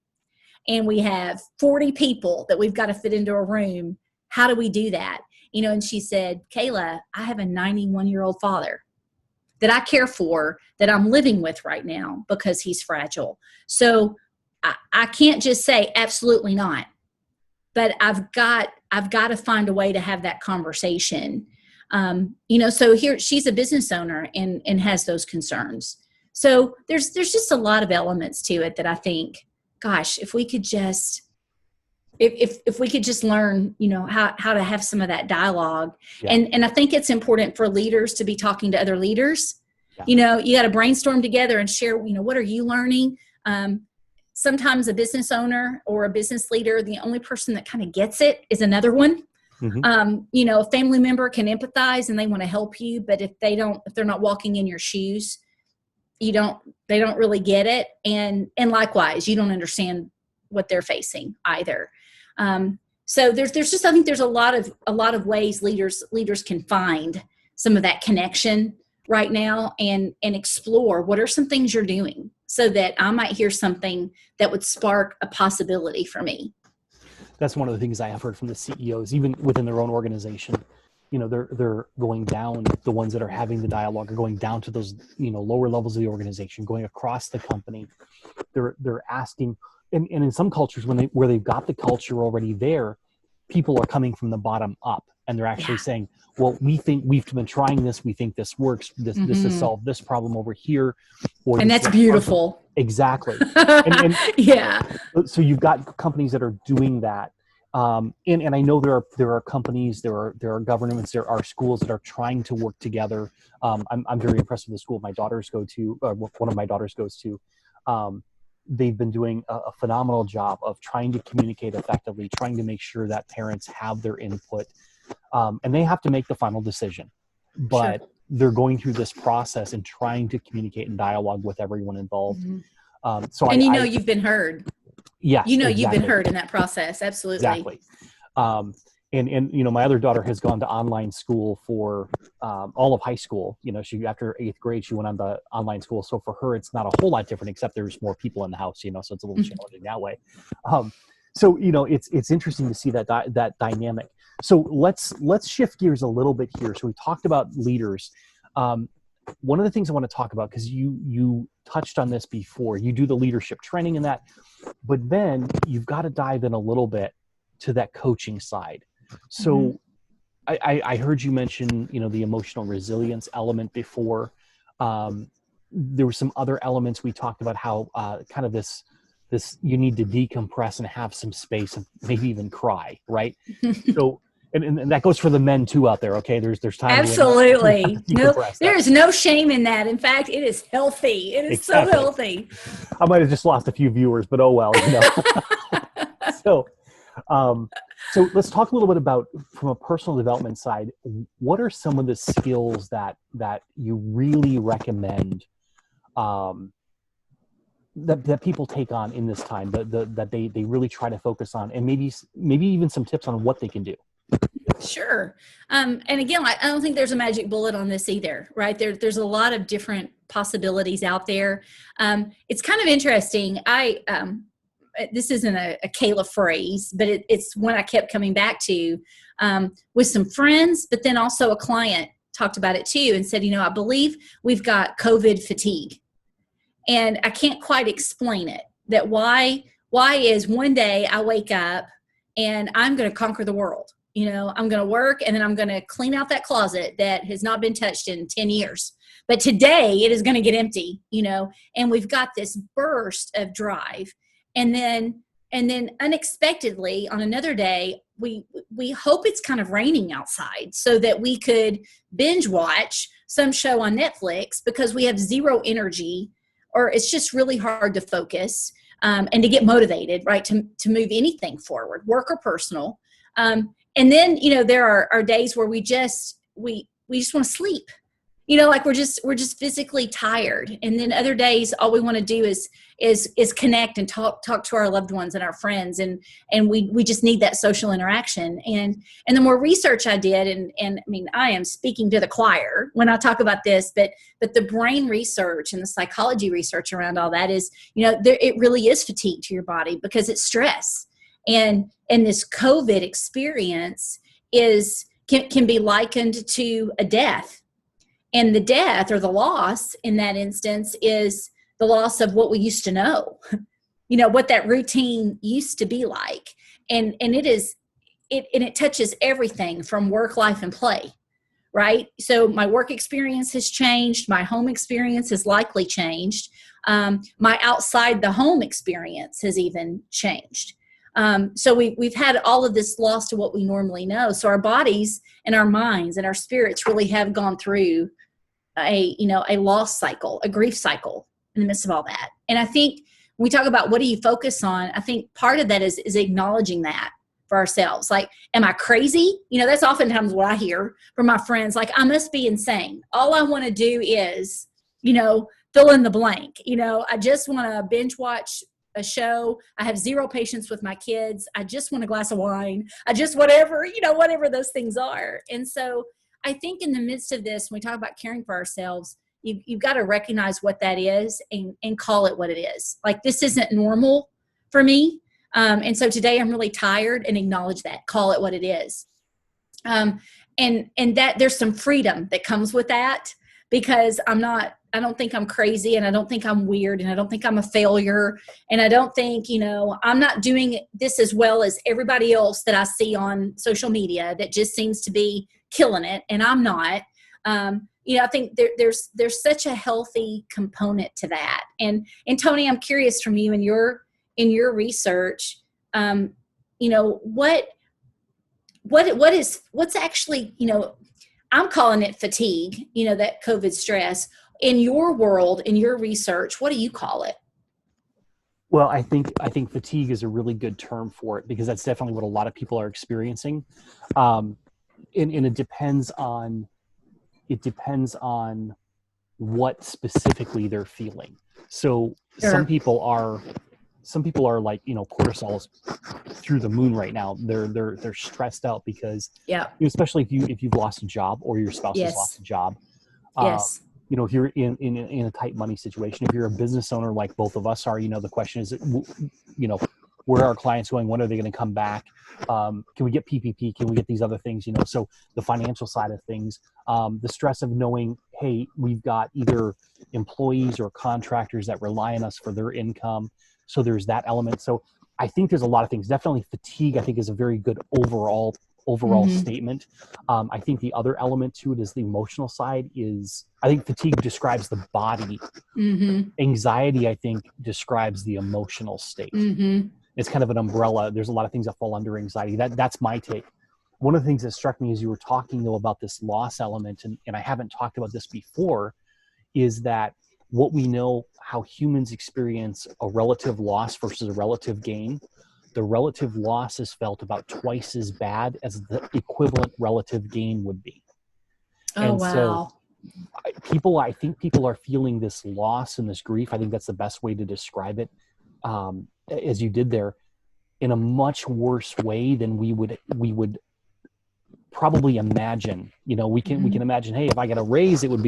[SPEAKER 2] and we have 40 people that we've got to fit into a room? how do we do that? And she said, Kayla, I have a 91-year-old father that I care for, that I'm living with right now because he's fragile. So I can't just say absolutely not, but I've got to find a way to have that conversation. So here she's a business owner and has those concerns. So there's just a lot of elements to it that I think, gosh, if we could just, if we could just learn, how to have some of that dialogue. Yeah. And I think it's important for leaders to be talking to other leaders. Yeah. You got to brainstorm together and share, what are you learning? Sometimes a business owner or a business leader, the only person that kind of gets it is another one. Mm-hmm. A family member can empathize and they want to help you, but if they're not walking in your shoes, they don't really get it. And likewise, you don't understand what they're facing either. So there's just, I think there's a lot of ways leaders can find some of that connection right now and explore what are some things you're doing so that I might hear something that would spark a possibility for me.
[SPEAKER 1] That's one of the things I have heard from the CEOs, even within their own organization. They're going down, the ones that are having the dialogue are going down to those, lower levels of the organization, going across the company. They're asking, and in some cultures where they've got the culture already there, people are coming from the bottom up and they're actually saying, well, we think we've been trying this. We think this works. This has solved this problem over here.
[SPEAKER 2] And that's beautiful.
[SPEAKER 1] Problem. Exactly. and
[SPEAKER 2] yeah.
[SPEAKER 1] So you've got companies that are doing that. And I know there are companies, there are governments, there are schools that are trying to work together. I'm very impressed with the school my daughters go to, one of my daughters goes to. They've been doing a phenomenal job of trying to communicate effectively, trying to make sure that parents have their input, and they have to make the final decision. But they're going through this process and trying to communicate and dialogue with everyone involved.
[SPEAKER 2] Mm-hmm. You've been heard.
[SPEAKER 1] Yes,
[SPEAKER 2] exactly. You've been heard in that process. Absolutely.
[SPEAKER 1] Exactly. And my other daughter has gone to online school for all of high school. She, after 8th grade, she went on the online school. So for her, it's not a whole lot different, except there's more people in the house, so it's a little challenging that way. It's interesting to see that dynamic. So let's shift gears a little bit here. So we talked about leaders. One of the things I want to talk about, because you touched on this before, you do the leadership training in that, but then you've got to dive in a little bit to that coaching side. So I heard you mention, the emotional resilience element before. There were some other elements we talked about, how kind of this you need to decompress and have some space and maybe even cry, right? So and that goes for the men too out there. Okay, there's time.
[SPEAKER 2] Absolutely. No, there is no shame in that. In fact, it is healthy. It is so healthy.
[SPEAKER 1] I might have just lost a few viewers, but oh well. So let's talk a little bit about, from a personal development side, what are some of the skills that you really recommend that people take on in this time, that they really try to focus on, and maybe even some tips on what they can do?
[SPEAKER 2] Sure. And again, I don't think there's a magic bullet on this either, right? There's a lot of different possibilities out there. It's kind of interesting. This isn't a Kayla phrase, but it's one I kept coming back to with some friends, but then also a client talked about it too and said, I believe we've got COVID fatigue. And I can't quite explain it. That why is one day I wake up and I'm going to conquer the world. I'm going to work and then I'm going to clean out that closet that has not been touched in 10 years. But today it is going to get empty, and we've got this burst of drive. And then unexpectedly on another day, we hope it's kind of raining outside so that we could binge watch some show on Netflix because we have zero energy, or it's just really hard to focus and to get motivated, right, to move anything forward, work or personal. And then, there are days where we just want to sleep, like we're just physically tired. And then other days, all we want to do is connect and talk to our loved ones and our friends. And we just need that social interaction. And the more research I did, and I mean, I am speaking to the choir when I talk about this, but the brain research and the psychology research around all that is, it really is fatigue to your body because it's stress. And this COVID experience can be likened to a death. And the death or the loss in that instance is the loss of what we used to know, what that routine used to be like. And it touches everything from work, life, and play, right? So my work experience has changed. My home experience has likely changed. My outside the home experience has even changed. So we've had all of this loss to what we normally know. So our bodies and our minds and our spirits really have gone through a loss cycle, a grief cycle in the midst of all that. And I think when we talk about what do you focus on, I think part of that is acknowledging that for ourselves. Like, am I crazy? That's oftentimes what I hear from my friends. Like, I must be insane. All I want to do is, fill in the blank. I just want to binge watch a show. I have zero patience with my kids. I just want a glass of wine. I just whatever those things are. And so I think in the midst of this, when we talk about caring for ourselves, you've got to recognize what that is and call it what it is. Like, this isn't normal for me. And so today I'm really tired, and acknowledge that, call it what it is. And that there's some freedom that comes with that, because I don't think I'm crazy, and I don't think I'm weird, and I don't think I'm a failure. And I don't think, I'm not doing this as well as everybody else that I see on social media that just seems to be killing it. And I'm not. I think there's such a healthy component to that. And Tony, I'm curious from you in your research, what's actually, I'm calling it fatigue, that COVID stress. In your world, in your research, what do you call it?
[SPEAKER 1] Well, I think fatigue is a really good term for it, because that's definitely what a lot of people are experiencing. And it depends on what specifically they're feeling. So
[SPEAKER 2] Sure.
[SPEAKER 1] some people are like, cortisol's through the moon right now. They're stressed out because, especially if you've lost a job, or your spouse has lost a job.
[SPEAKER 2] Yes.
[SPEAKER 1] If you're in a tight money situation, if you're a business owner like both of us are, the question is, where are our clients going? When are they going to come back? Can we get PPP? Can we get these other things? So the financial side of things, the stress of knowing, hey, we've got either employees or contractors that rely on us for their income. So there's that element. So I think there's a lot of things. Definitely fatigue, I think, is a very good overall statement. I think the other element to it is the emotional side. I think fatigue describes the body.
[SPEAKER 2] Mm-hmm.
[SPEAKER 1] Anxiety, I think, describes the emotional state.
[SPEAKER 2] Mm-hmm.
[SPEAKER 1] It's kind of an umbrella. There's a lot of things that fall under anxiety. That's my take. One of the things that struck me as you were talking, though, about this loss element, and I haven't talked about this before, is that what we know, how humans experience a relative loss versus a relative gain. The relative loss is felt about twice as bad as the equivalent relative gain would be.
[SPEAKER 2] Oh, and wow.
[SPEAKER 1] So I think people are feeling this loss and this grief. I think that's the best way to describe it, as you did there, in a much worse way than we would probably imagine. We can imagine, hey, if I get a raise, it would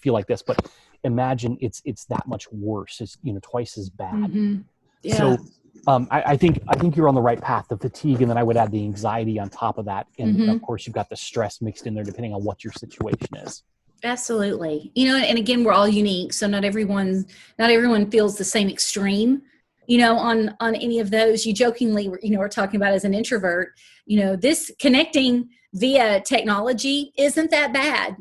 [SPEAKER 1] feel like this, but imagine it's that much worse. It's twice as bad.
[SPEAKER 2] Mm-hmm. Yeah.
[SPEAKER 1] So I think you're on the right path, the fatigue, and then I would add the anxiety on top of that. And of course, you've got the stress mixed in there depending on what your situation is.
[SPEAKER 2] Absolutely. And again, we're all unique. So not everyone feels the same extreme, on any of those. You jokingly, we're talking about as an introvert, this connecting via technology isn't that bad.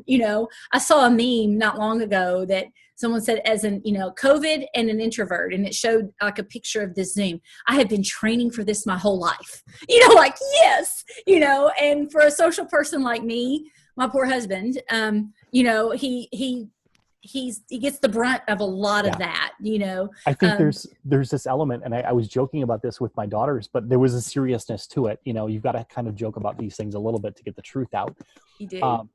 [SPEAKER 2] I saw a meme not long ago that someone said, as an, COVID and an introvert, and it showed like a picture of this Zoom. I have been training for this my whole life, yes, and for a social person like me, my poor husband, he gets the brunt of a lot of that,
[SPEAKER 1] I think there's this element, and I was joking about this with my daughters, but there was a seriousness to it. You've got to kind of joke about these things a little bit to get the truth out.
[SPEAKER 2] You do.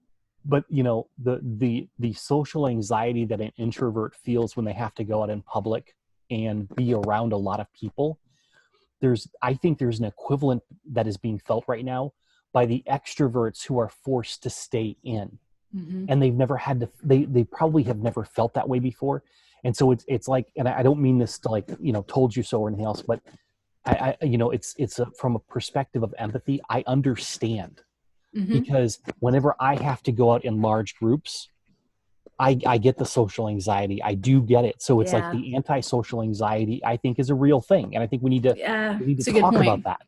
[SPEAKER 1] But the social anxiety that an introvert feels when they have to go out in public and be around a lot of people, I think there's an equivalent that is being felt right now by the extroverts who are forced to stay in. Mm-hmm. And they've never had to, they probably have never felt that way before. And so it's like, and I don't mean this to told you so or anything else, but from a perspective of empathy. I understand
[SPEAKER 2] Mm-hmm.
[SPEAKER 1] because whenever I have to go out in large groups, I get the social anxiety. I do get it. So it's like
[SPEAKER 2] Yeah.
[SPEAKER 1] the antisocial anxiety, I think, is a real thing. And I think
[SPEAKER 2] Yeah.
[SPEAKER 1] we need to
[SPEAKER 2] It's a good
[SPEAKER 1] talk about
[SPEAKER 2] point.
[SPEAKER 1] that.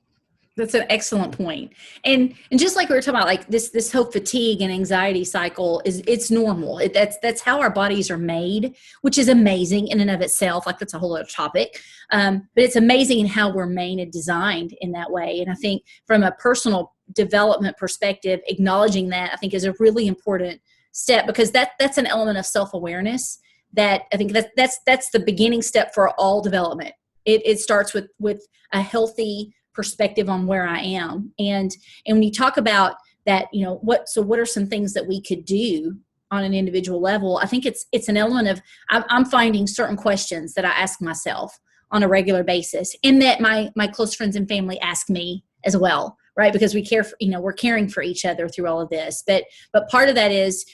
[SPEAKER 2] That's an excellent point. And just like we were talking about, like this whole fatigue and anxiety cycle it's normal. That's how our bodies are made, which is amazing in and of itself. Like that's a whole other topic. But it's amazing in how we're made and designed in that way. And I think from a personal development perspective, acknowledging that I think is a really important step, because that's an element of self-awareness that I think that's the beginning step for all development. It starts with a healthy perspective on where I am. And when you talk about that, what are some things that we could do on an individual level? I think it's an element of, I'm finding certain questions that I ask myself on a regular basis, and that my close friends and family ask me as well, right? Because we care for, we're caring for each other through all of this. But part of that is,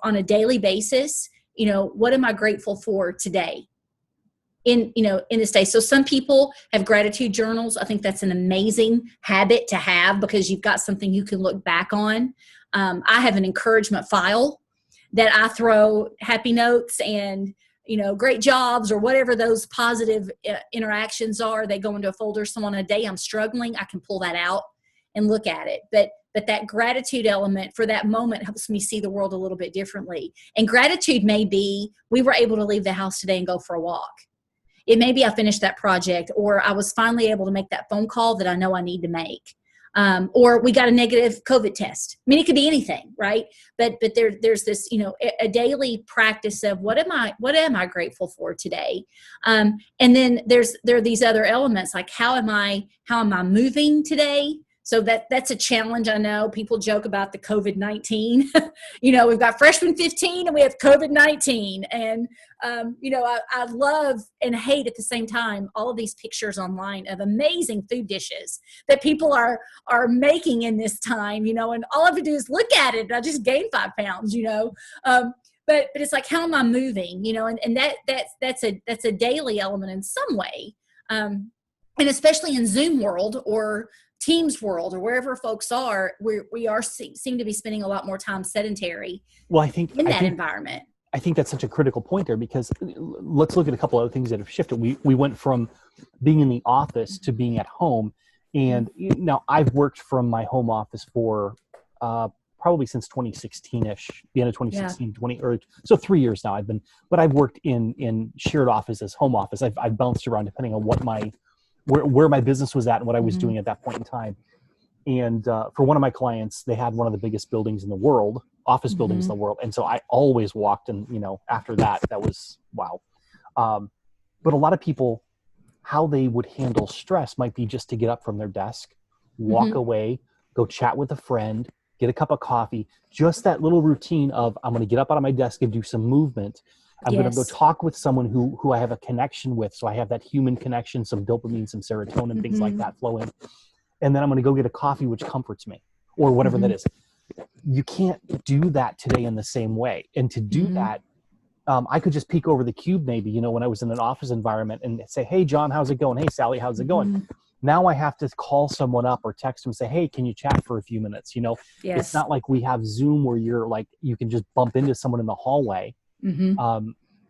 [SPEAKER 2] on a daily basis, what am I grateful for today? In this day. So some people have gratitude journals. I think that's an amazing habit to have, because you've got something you can look back on. I have an encouragement file that I throw happy notes and great jobs or whatever those positive interactions are. They go into a folder. So on a day I'm struggling, I can pull that out and look at it. But that gratitude element for that moment helps me see the world a little bit differently. And gratitude may be, we were able to leave the house today and go for a walk. It may be I finished that project, or I was finally able to make that phone call that I know I need to make. Or we got a negative COVID test. I mean, it could be anything, right? But there's this, a daily practice of what am I grateful for today? And then there are these other elements, like how am I moving today? So that's a challenge. I know people joke about the COVID-19. We've got freshman 15 and we have COVID-19. And, I love and hate at the same time all of these pictures online of amazing food dishes that people are making in this time, and all I have to do is look at it. I just gained 5 pounds, but it's like, how am I moving? And that's a daily element in some way. And especially in Zoom world or Teams world or wherever folks are, we seem to be spending a lot more time sedentary.
[SPEAKER 1] Well,
[SPEAKER 2] in that environment.
[SPEAKER 1] I think that's such a critical point there, because let's look at a couple other things that have shifted. We went from being in the office to being at home. And now I've worked from my home office for probably since 2016-ish, the end of 2016, yeah. So 3 years now but I've worked in shared offices, home office. I've bounced around depending on what where my business was at and what I was doing at that point in time. And for one of my clients, they had one of the biggest buildings in the world, office buildings in the world. And so I always walked, and, after that was wow. But a lot of people, how they would handle stress might be just to get up from their desk, walk away, go chat with a friend, get a cup of coffee, just that little routine of, I'm going to get up out of my desk and do some movement. I'm going to go talk with someone who I have a connection with. So I have that human connection, some dopamine, some serotonin, things like that flowing. And then I'm going to go get a coffee, which comforts me, or whatever that is. You can't do that today in the same way. And to do that, I could just peek over the cube maybe, when I was in an office environment and say, hey, John, how's it going? Hey, Sally, how's it going? Now I have to call someone up or text them and say, hey, can you chat for a few minutes? Yes. It's not like we have Zoom where you're like, you can just bump into someone in the hallway.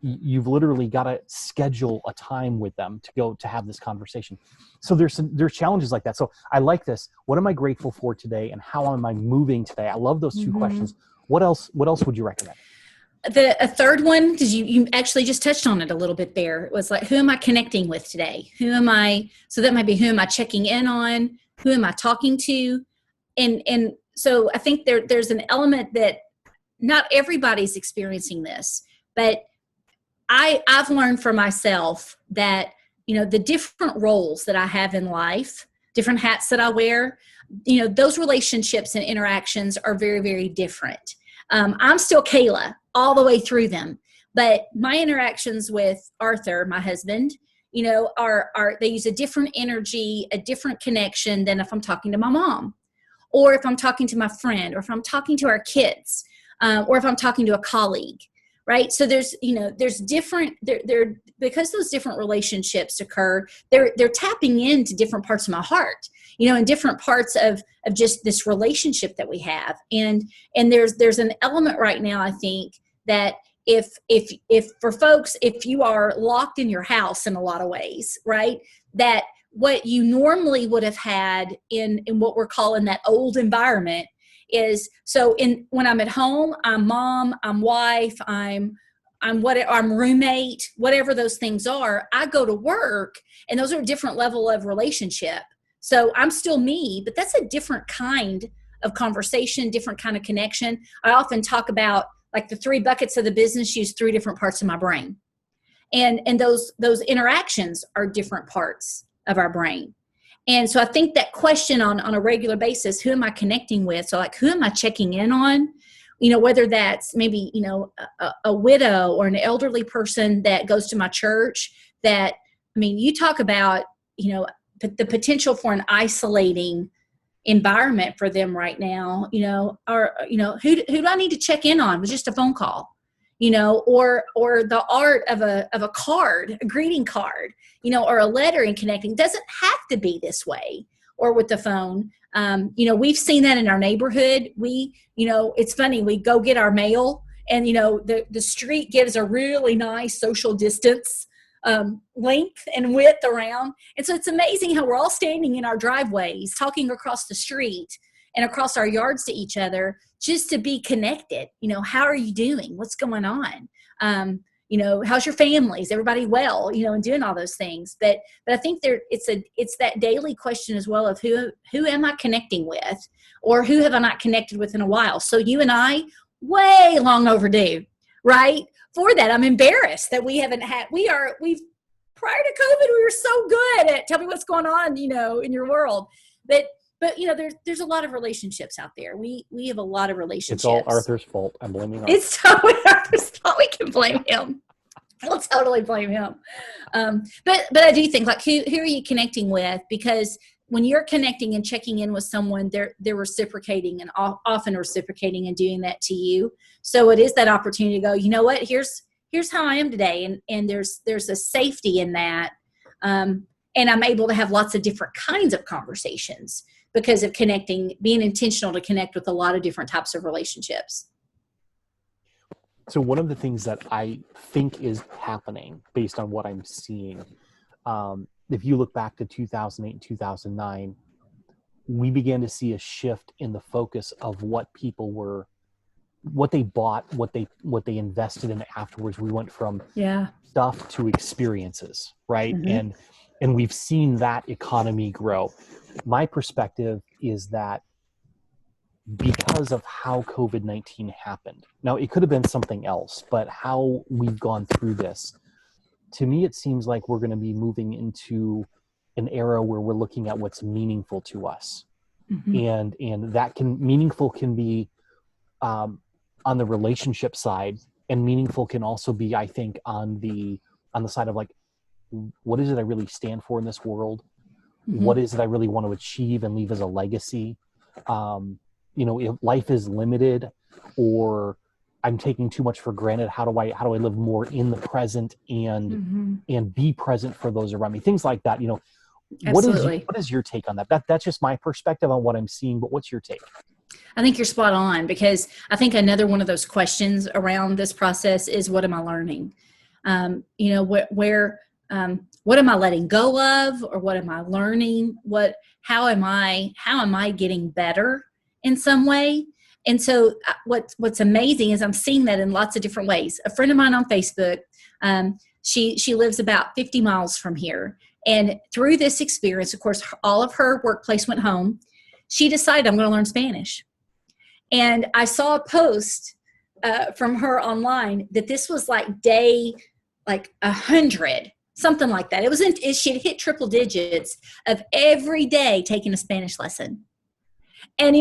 [SPEAKER 1] You've literally got to schedule a time with them to go to have this conversation. So there's challenges like that. So I like this. What am I grateful for today, and how am I moving today? I love those two questions. What else would you recommend?
[SPEAKER 2] A third one, because you actually just touched on it a little bit there, it was like, who am I connecting with today? So that might be, who am I checking in on? Who am I talking to? And so I think there's an element that not everybody's experiencing this, but I've learned for myself that, the different roles that I have in life, different hats that I wear, those relationships and interactions are very, very different. I'm still Kayla all the way through them, but my interactions with Arthur, my husband, they use a different energy, a different connection than if I'm talking to my mom, or if I'm talking to my friend, or if I'm talking to our kids, or if I'm talking to a colleague. right? So there's different, because those different relationships occur, they're tapping into different parts of my heart, and different parts of just this relationship that we have. And there's an element right now, I think, that if for folks, if you are locked in your house in a lot of ways, right, that what you normally would have had in what we're calling that old environment is, so when I'm at home, I'm mom, I'm wife, I'm roommate, whatever those things are. I go to work, and those are a different level of relationship. So I'm still me, but that's a different kind of conversation, different kind of connection. I often talk about, like, the 3 buckets of the business use 3 different parts of my brain. And those interactions are different parts of our brain. And so I think that question on a regular basis, who am I connecting with? So, like, who am I checking in on? Whether that's maybe, a widow or an elderly person that goes to my church that, you talk about, the potential for an isolating environment for them right now, or, who do I need to check in on with just a phone call, or the art of a card, a greeting card, or a letter in connecting. Doesn't have to be this way or with the phone. We've seen that in our neighborhood. It's funny, we go get our mail, and, the street gives a really nice social distance length and width around. And so it's amazing how we're all standing in our driveways, talking across the street and across our yards to each other, just to be connected. How are you doing? What's going on? How's your family? Is everybody well? And doing all those things. But I think it's that daily question as well of who am I connecting with, or who have I not connected with in a while? So you and I, way long overdue, right? For that, I'm embarrassed that we haven't had. We've prior to COVID, we were so good at tell me what's going on, in your world. But there's a lot of relationships out there. We have a lot of relationships.
[SPEAKER 1] It's all Arthur's fault. I'm blaming Arthur.
[SPEAKER 2] It's totally Arthur's fault. We can blame him. We'll totally blame him. But I do think, like, who are you connecting with? Because when you're connecting and checking in with someone, they're reciprocating, and often reciprocating and doing that to you. So it is that opportunity to go, you know what, here's how I am today. And there's a safety in that. And I'm able to have lots of different kinds of conversations because of connecting, being intentional to connect with a lot of different types of relationships.
[SPEAKER 1] So one of the things that I think is happening based on what I'm seeing, if you look back to 2008 and 2009, we began to see a shift in the focus of what people were, what they bought, what they invested in afterwards. We went from stuff to experiences, right? Mm-hmm. And we've seen that economy grow. My perspective is that because of how COVID-19 happened, now it could have been something else, but how we've gone through this, to me, it seems like we're going to be moving into an era where we're looking at what's meaningful to us. Mm-hmm. And that meaningful can be on the relationship side, and meaningful can also be, I think, on the side of, like, what is it I really stand for in this world? Mm-hmm. What is it I really want to achieve and leave as a legacy? If life is limited, or I'm taking too much for granted, how do I live more in the present and be present for those around me? Things like that.
[SPEAKER 2] Absolutely.
[SPEAKER 1] What is your take on that? That's just my perspective on what I'm seeing, but what's your take?
[SPEAKER 2] I think you're spot on, because I think another one of those questions around this process is, what am I learning? What am I letting go of, or what am I learning? How am I getting better in some way? And so what's amazing is I'm seeing that in lots of different ways. A friend of mine on Facebook, she lives about 50 miles from here. And through this experience, of course, all of her workplace went home. She decided, I'm going to learn Spanish. And I saw a post from her online that this was like day 100, something like that. She'd hit triple digits of every day taking a Spanish lesson. And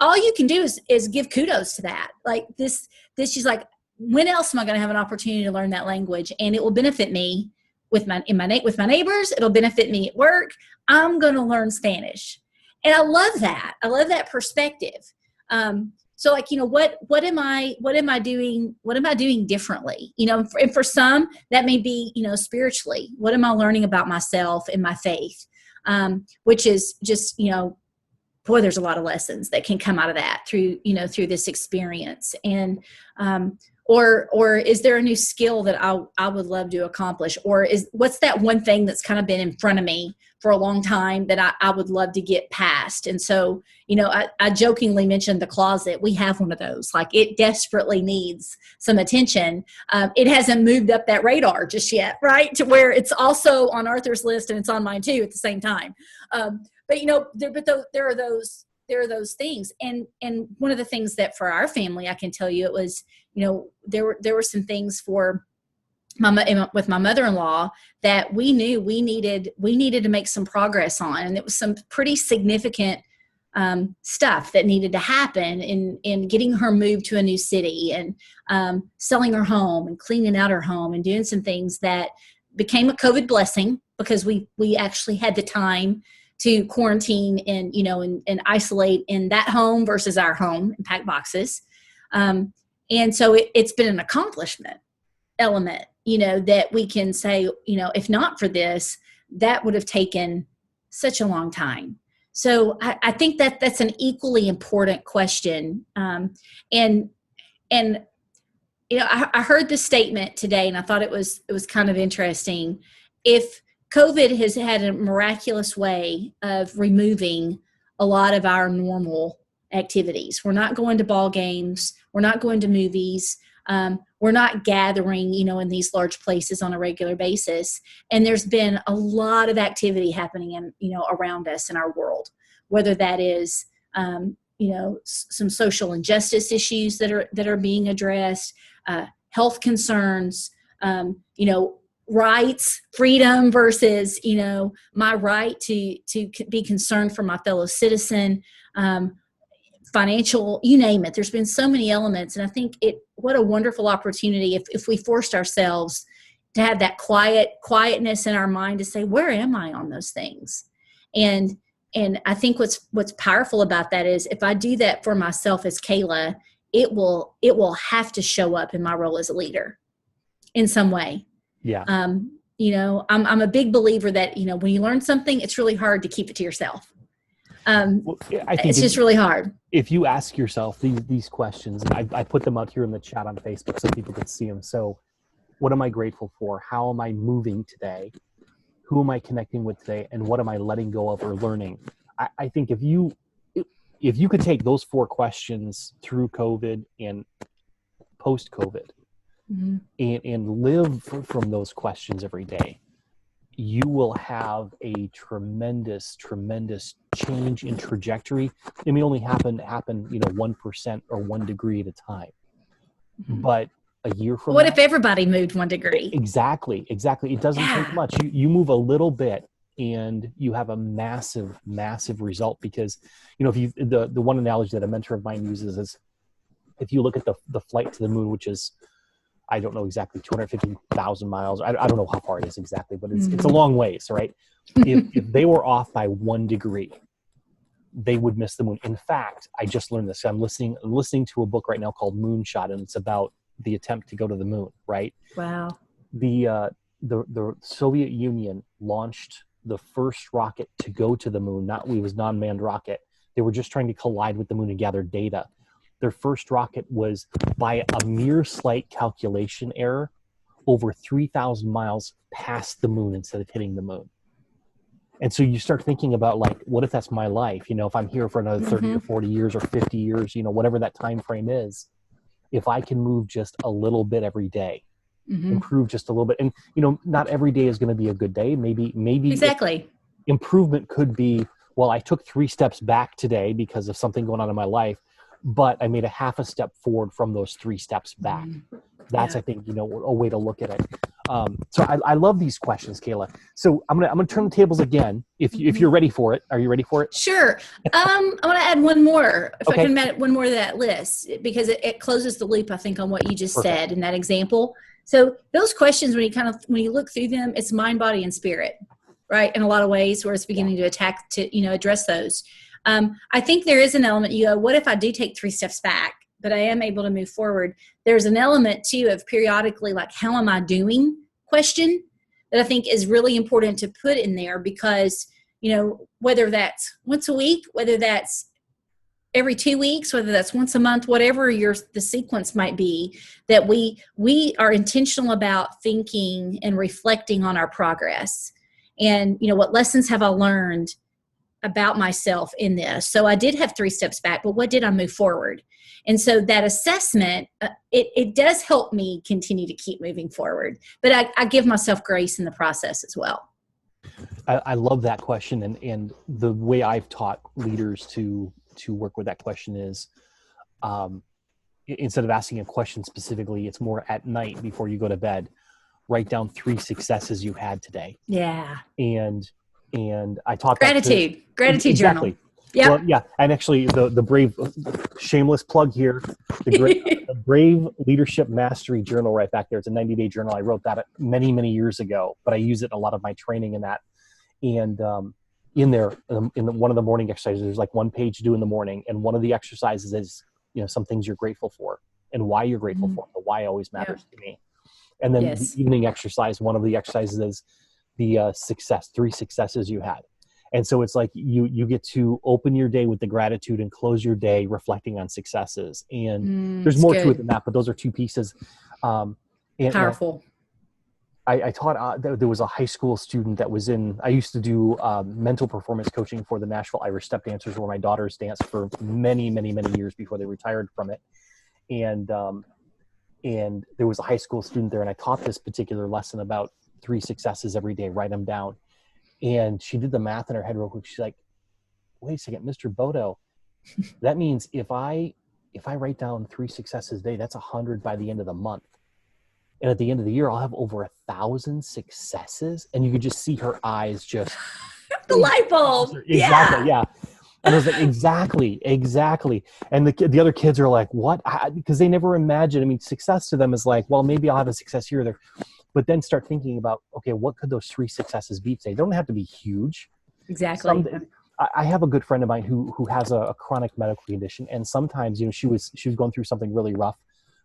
[SPEAKER 2] all you can do is give kudos to that. Like this, she's like, when else am I going to have an opportunity to learn that language? And it will benefit me with my neighbors. It'll benefit me at work. I'm going to learn Spanish. And I love that. I love that perspective. So like, what am I doing differently? And for some, that may be, spiritually, what am I learning about myself and my faith? Which is just, boy, there's a lot of lessons that can come out of that through this experience. And, or is there a new skill that I would love to accomplish? Or what's that one thing that's kind of been in front of me for a long time that I would love to get past? And so, I jokingly mentioned the closet. We have one of those. Like, it desperately needs some attention. It hasn't moved up that radar just yet, right? To where it's also on Arthur's list and it's on mine too at the same time. But there are those things. And one of the things that for our family, I can tell you, it was, there were some things with my mother-in-law that we knew we needed to make some progress on. And it was some pretty significant stuff that needed to happen in getting her moved to a new city and selling her home and cleaning out her home and doing some things that became a COVID blessing, because we actually had the time to quarantine and isolate in that home versus our home and pack boxes. And so it's been an accomplishment element, that we can say, if not for this, that would have taken such a long time. So I think that that's an equally important question. I heard this statement today, and I thought it was kind of interesting. If COVID has had a miraculous way of removing a lot of our normal activities. We're not going to ball games. We're not going to movies. We're not gathering, in these large places on a regular basis. And there's been a lot of activity happening around us in our world, whether that is, some social injustice issues that are being addressed, health concerns, rights, freedom versus, my right to be concerned for my fellow citizen, financial, you name it. There's been so many elements. And I think what a wonderful opportunity if we forced ourselves to have that quietness in our mind to say, where am I on those things? And I think what's powerful about that is if I do that for myself as Kayla, it will have to show up in my role as a leader in some way.
[SPEAKER 1] Yeah.
[SPEAKER 2] I'm a big believer that, when you learn something, it's really hard to keep it to yourself.
[SPEAKER 1] Well, I think
[SPEAKER 2] it's just really hard.
[SPEAKER 1] If you ask yourself these questions, and I put them out here in the chat on Facebook so people could see them. So what am I grateful for? How am I moving today? Who am I connecting with today? And what am I letting go of or learning? I think if you could take those 4 questions through COVID and post-COVID, mm-hmm. and live from those questions every day, you will have a tremendous change in trajectory. It may only happen 1% or 1 degree at a time. Mm-hmm. But a year from
[SPEAKER 2] now, if everybody moved 1 degree?
[SPEAKER 1] Exactly. It doesn't take much. You move a little bit and you have a massive result, because, if the one analogy that a mentor of mine uses is, if you look at the flight to the moon, which is, I don't know exactly, 250,000 miles. I don't know how far it is exactly, but it's a long ways, right? If they were off by 1 degree, they would miss the moon. In fact, I just learned this. I'm listening to a book right now called Moonshot, and it's about the attempt to go to the moon, right?
[SPEAKER 2] Wow.
[SPEAKER 1] The Soviet Union launched the first rocket to go to the moon. It was non-manned rocket. They were just trying to collide with the moon and gather data. Their first rocket was, by a mere slight calculation error, over 3,000 miles past the moon instead of hitting the moon. And so you start thinking about, like, what if that's my life? If I'm here for another 30 or 40 years or 50 years, whatever that time frame is, if I can move just a little bit every day, improve just a little bit. And, not every day is going to be a good day. Maybe
[SPEAKER 2] exactly.
[SPEAKER 1] Improvement could be, well, I took 3 steps back today because of something going on in my life, but I made a half a step forward from those 3 steps back. That's, I think, a way to look at it. So I love these questions, Kayla. So I'm gonna turn the tables again. If you're ready for it, are you ready for it?
[SPEAKER 2] Sure. I want to add one more. If
[SPEAKER 1] okay.
[SPEAKER 2] I can add one more to that list, because it closes the loop, I think, on what you just
[SPEAKER 1] Perfect.
[SPEAKER 2] said in that example. So those questions, when you look through them, it's mind, body, and spirit, right? In a lot of ways, where it's beginning to address those. I think there is an element, you go, what if I do take 3 steps back, but I am able to move forward? There's an element too of periodically, like, how am I doing question that I think is really important to put in there, because, whether that's once a week, whether that's every 2 weeks, whether that's once a month, whatever the sequence might be, that we are intentional about thinking and reflecting on our progress. And, what lessons have I learned about myself in this? So I did have 3 steps back, but what did I move forward? And so that assessment, it does help me continue to keep moving forward, but I give myself grace in the process as well.
[SPEAKER 1] I love that question. And the way I've taught leaders to work with that question is, instead of asking a question specifically, it's more at night before you go to bed, write down 3 successes you had today.
[SPEAKER 2] Yeah.
[SPEAKER 1] And I taught
[SPEAKER 2] gratitude
[SPEAKER 1] exactly.
[SPEAKER 2] journal. Yeah.
[SPEAKER 1] Well, yeah. And actually the Brave, shameless plug here, the Brave Leadership Mastery Journal right back there. It's a 90-day journal. I wrote that many, many years ago, but I use it in a lot of my training in that. And, in there, one of the morning exercises, there's like 1 page to do in the morning. And one of the exercises is, some things you're grateful for and why you're grateful for. The why always matters to me. And then the evening exercise, one of the exercises is the 3 successes you had. And so it's like you get to open your day with the gratitude and close your day reflecting on successes. And there's more to it than that, but those are 2 pieces.
[SPEAKER 2] Powerful.
[SPEAKER 1] I taught, there was a high school student that was I used to do mental performance coaching for the Nashville Irish Step Dancers, where my daughters danced for many, many, many years before they retired from it. And there was a high school student there, and I taught this particular lesson about 3 successes every day, write them down. And she did the math in her head real quick. She's like, wait a second, Mr. Bodo, that means if I write down 3 successes a day, that's 100 by the end of the month. And at the end of the year, I'll have over 1,000 successes. And you could just see her eyes just.
[SPEAKER 2] The light bulb.
[SPEAKER 1] Exactly. Yeah. And I was like, exactly. And the other kids are like, what? Because they never imagine. I mean, success to them is like, well, maybe I'll have a success here or there. But then start thinking about, okay, what could those 3 successes be today? They don't have to be huge.
[SPEAKER 2] Exactly.
[SPEAKER 1] I have a good friend of mine who has a chronic medical condition. And sometimes, she was going through something really rough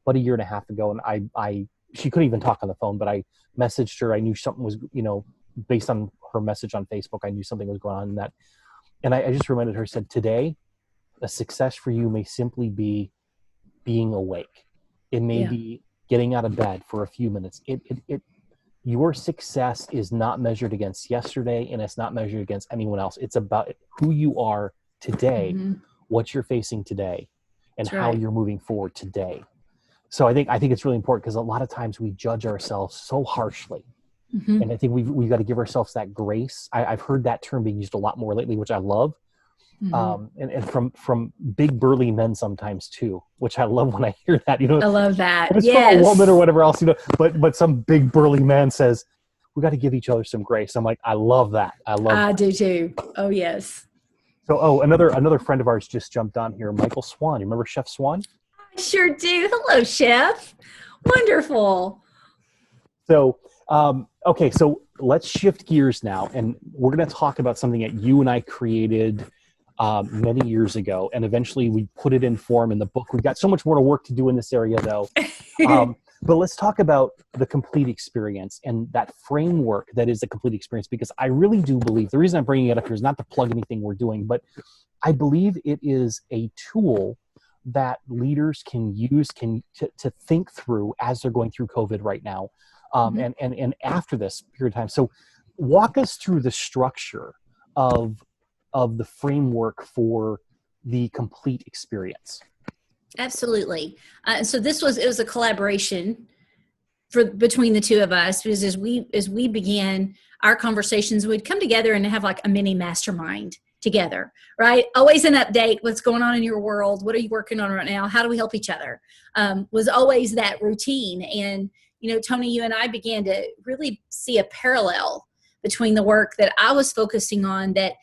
[SPEAKER 1] about 1.5 years ago. And she couldn't even talk on the phone, but I messaged her. I knew something was, based on her message on Facebook, I knew something was going on in that. And I just reminded her, said, today, a success for you may simply be being awake. It may be getting out of bed for a few minutes. Your success is not measured against yesterday, and it's not measured against anyone else. It's about who you are today, what you're facing today, and how you're moving forward today. So I think it's really important, because a lot of times we judge ourselves so harshly. And I think we've got to give ourselves that grace. I've heard that term being used a lot more lately, which I love. And from big burly men sometimes too, which I love when I hear that,
[SPEAKER 2] I love that.
[SPEAKER 1] If it's from a woman or whatever else, but some big burly man says, we got to give each other some grace. I'm like, I love that. I
[SPEAKER 2] do too. Oh, yes.
[SPEAKER 1] So, another friend of ours just jumped on here, Michael Swan. You remember Chef Swan?
[SPEAKER 2] I sure do. Hello, Chef. Wonderful.
[SPEAKER 1] So, okay, so let's shift gears now, and we're going to talk about something that you and I created many years ago, and eventually we put it in form in the book. We've got so much more to work to do in this area, though. But let's talk about the complete experience and that framework that is the complete experience, because I really do believe, the reason I'm bringing it up here is not to plug anything we're doing, but I believe it is a tool that leaders can use to think through as they're going through COVID right now, and after this period of time. So walk us through the structure of the framework for the complete experience.
[SPEAKER 2] Absolutely. So it was a collaboration between the 2 of us, because as we began our conversations, we'd come together and have like a mini mastermind together, right? Always an update. What's going on in your world? What are you working on right now? How do we help each other? Was always that routine. And, Tony, you and I began to really see a parallel between the work that I was focusing on that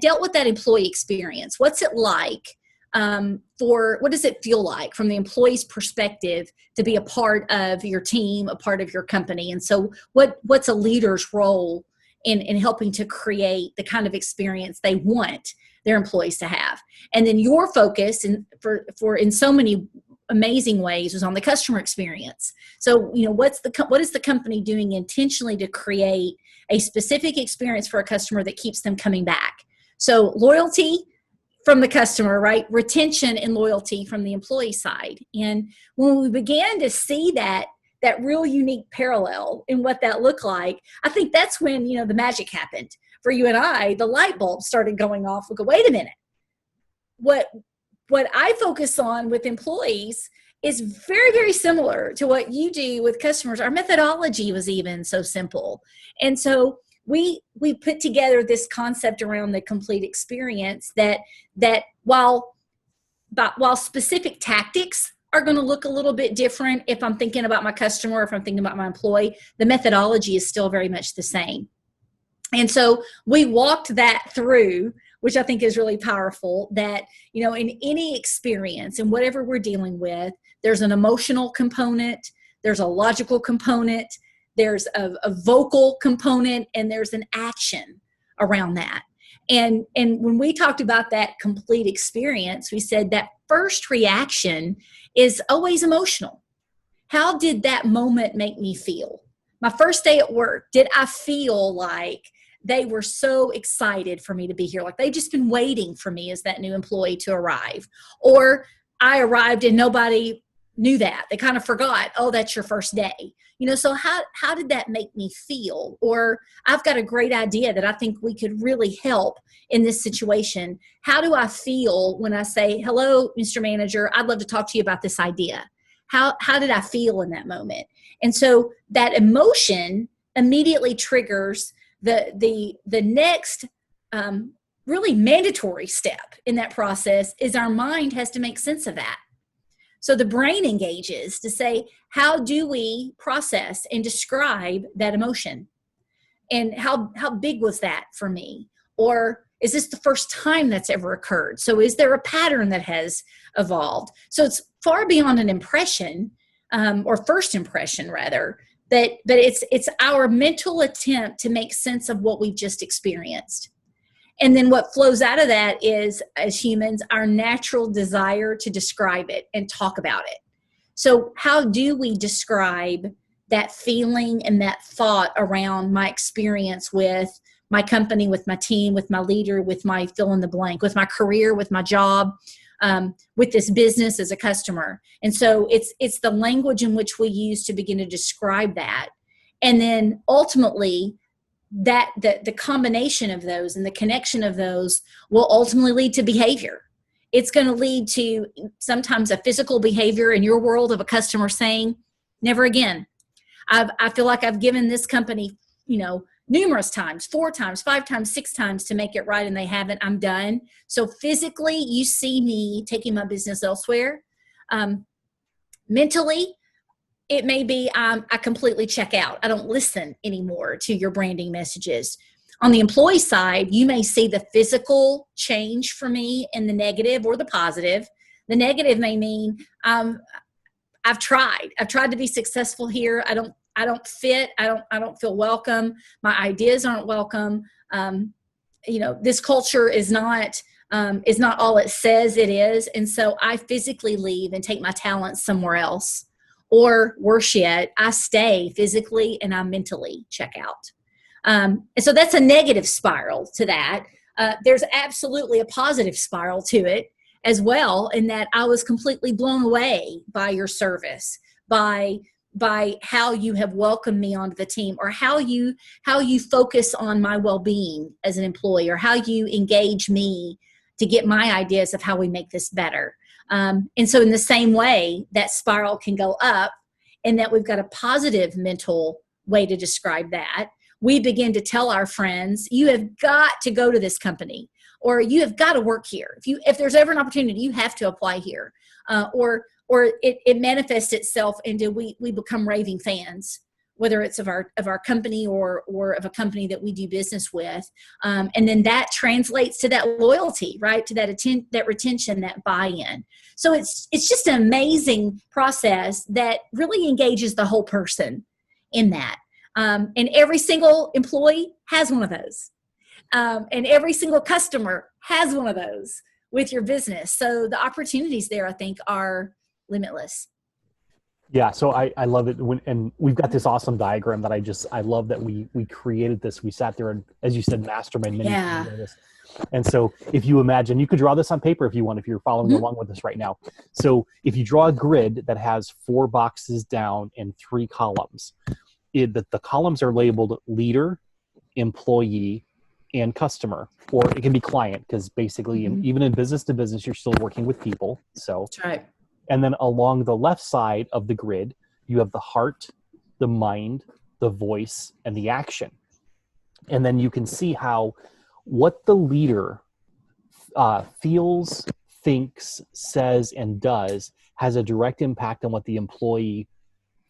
[SPEAKER 2] dealt with that employee experience. What's it like what does it feel like from the employee's perspective to be a part of your team, a part of your company? And so what's a leader's role in helping to create the kind of experience they want their employees to have. And then your focus for in so many amazing ways was on the customer experience. So, what is the company doing intentionally to create a specific experience for a customer that keeps them coming back? So loyalty from the customer, right? Retention and loyalty from the employee side. And when we began to see that real unique parallel in what that looked like, I think that's when, the magic happened for you and I. The light bulb started going off. We go, wait a minute. What I focus on with employees is very, very similar to what you do with customers. Our methodology was even so simple. And so we put together this concept around the complete experience that while specific tactics are going to look a little bit different if I'm thinking about my customer or if I'm thinking about my employee, the methodology is still very much the same. And so we walked that through, which I think is really powerful, that, in any experience and whatever we're dealing with, there's an emotional component, there's a logical component, there's a vocal component, and there's an action around that. And when we talked about that complete experience, we said that first reaction is always emotional. How did that moment make me feel? My first day at work, did I feel like they were so excited for me to be here, like they've just been waiting for me as that new employee to arrive? Or I arrived and nobody knew that. They kind of forgot, oh, that's your first day. So how did that make me feel? Or I've got a great idea that I think we could really help in this situation. How do I feel when I say, hello, Mr. Manager, I'd love to talk to you about this idea? How did I feel in that moment? And so that emotion immediately triggers the next really mandatory step in that process is our mind has to make sense of that. So the brain engages to say, how do we process and describe that emotion? And how big was that for me? Or is this the first time that's ever occurred? So is there a pattern that has evolved? So it's far beyond an impression, or first impression rather, but it's our mental attempt to make sense of what we've just experienced. And then what flows out of that is, as humans, our natural desire to describe it and talk about it. So how do we describe that feeling and that thought around my experience with my company, with my team, with my leader, with my fill in the blank, with my career, with my job, with this business as a customer? And so it's the language in which we use to begin to describe that. And then ultimately, that the combination of those and the connection of those will ultimately lead to behavior. It's going to lead to sometimes a physical behavior in your world of a customer saying, never again. I feel like I've given this company, numerous times, 4 times, 5 times, 6 times to make it right, and they haven't. I'm done. So physically, you see me taking my business elsewhere. Mentally, it may be I completely check out. I don't listen anymore to your branding messages. On the employee side, you may see the physical change for me in the negative or the positive. The negative may mean I've tried to be successful here. I don't fit. I don't feel welcome. My ideas aren't welcome. This culture is not all it says it is. And so I physically leave and take my talents somewhere else. Or worse yet, I stay physically and I mentally check out. And so that's a negative spiral to that. There's absolutely a positive spiral to it as well, in that I was completely blown away by your service, by how you have welcomed me onto the team, or how you focus on my well-being as an employee, or how you engage me to get my ideas of how we make this better. And so in the same way, that spiral can go up, and that we've got a positive mental way to describe that. We begin to tell our friends, you have got to go to this company, or you have got to work here. If there's ever an opportunity, you have to apply here. Or it manifests itself into we become raving fans, whether it's of our company or of a company that we do business with. And then that translates to that loyalty, right? To that retention, that buy-in. So it's just an amazing process that really engages the whole person in that. And every single employee has one of those. And every single customer has one of those with your business. So the opportunities there, I think, are limitless.
[SPEAKER 1] Yeah, so I love it and we've got this awesome diagram that I love that we created this. We sat there and, as you said, mastermind many
[SPEAKER 2] Yeah.
[SPEAKER 1] people this. And so if you imagine, you could draw this on paper if you want, if you're following along with us right now. So if you draw a grid that has 4 boxes down and 3 columns, the columns are labeled leader, employee, and customer, or it can be client, because basically even in business to business, you're still working with people. So
[SPEAKER 2] That's right.
[SPEAKER 1] And then along the left side of the grid, you have the heart, the mind, the voice, and the action. And then you can see how what the leader feels, thinks, says, and does has a direct impact on what the employee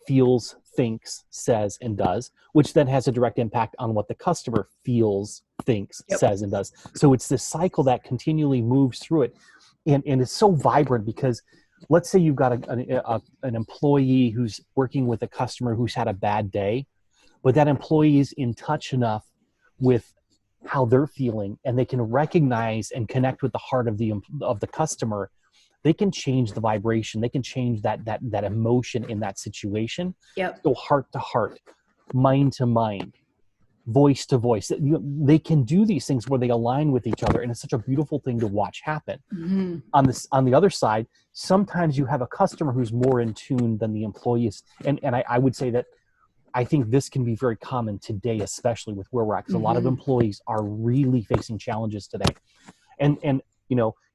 [SPEAKER 1] feels, thinks, says, and does, which then has a direct impact on what the customer feels, thinks, says, and does. So it's this cycle that continually moves through it. And it's so vibrant because let's say you've got an employee who's working with a customer who's had a bad day, but that employee is in touch enough with how they're feeling and they can recognize and connect with the heart of the customer. They can change the vibration. They can change that emotion in that situation. So heart to heart, mind to mind, voice to voice. They can do these things where they align with each other, and it's such a beautiful thing to watch happen. On the other side, sometimes you have a customer who's more in tune than the employees, and I would say that I think this can be very common today, especially with where we're at, because a lot of employees are really facing challenges today, and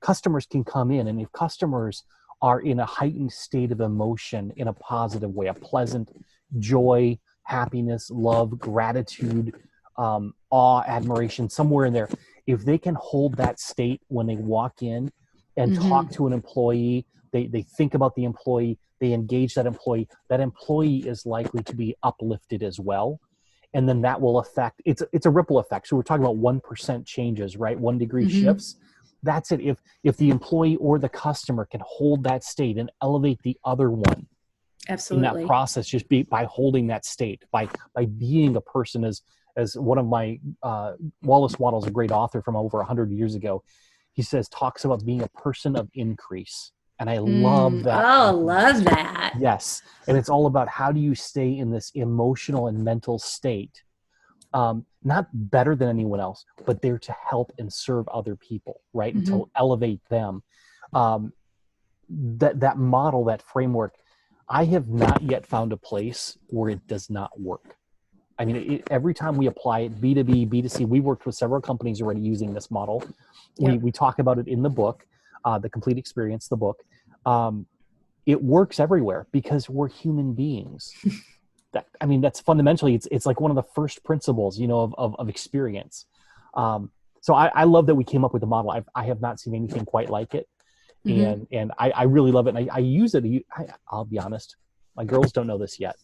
[SPEAKER 1] customers can come in, and if customers are in a heightened state of emotion in a positive way, a pleasant joy, happiness, love, gratitude, awe, admiration, somewhere in there, if they can hold that state when they walk in and talk to an employee, they think about the employee, they engage that employee is likely to be uplifted as well. And then that will affect, it's a ripple effect. So we're talking about 1% changes, right? 1 degree shifts. That's it. If the employee or the customer can hold that state and elevate the other one,
[SPEAKER 2] absolutely,
[SPEAKER 1] in that process, just by holding that state, by being a person, as one of my Wallace Waddle's a great author from over 100 years ago. He talks about being a person of increase, and I love that.
[SPEAKER 2] Oh, love that.
[SPEAKER 1] Yes, and it's all about how do you stay in this emotional and mental state, not better than anyone else, but there to help and serve other people, right, and to elevate them. That model, that framework, I have not yet found a place where it does not work. I mean, every time we apply it, B2B, B2C, we worked with several companies already using this model. We talk about it in the book, The Complete Experience, the book. It works everywhere because we're human beings. That's fundamentally, it's like one of the first principles, of experience. So I love that we came up with the model. I have not seen anything quite like it. And I really love it. And I use it. I'll be honest, my girls don't know this yet.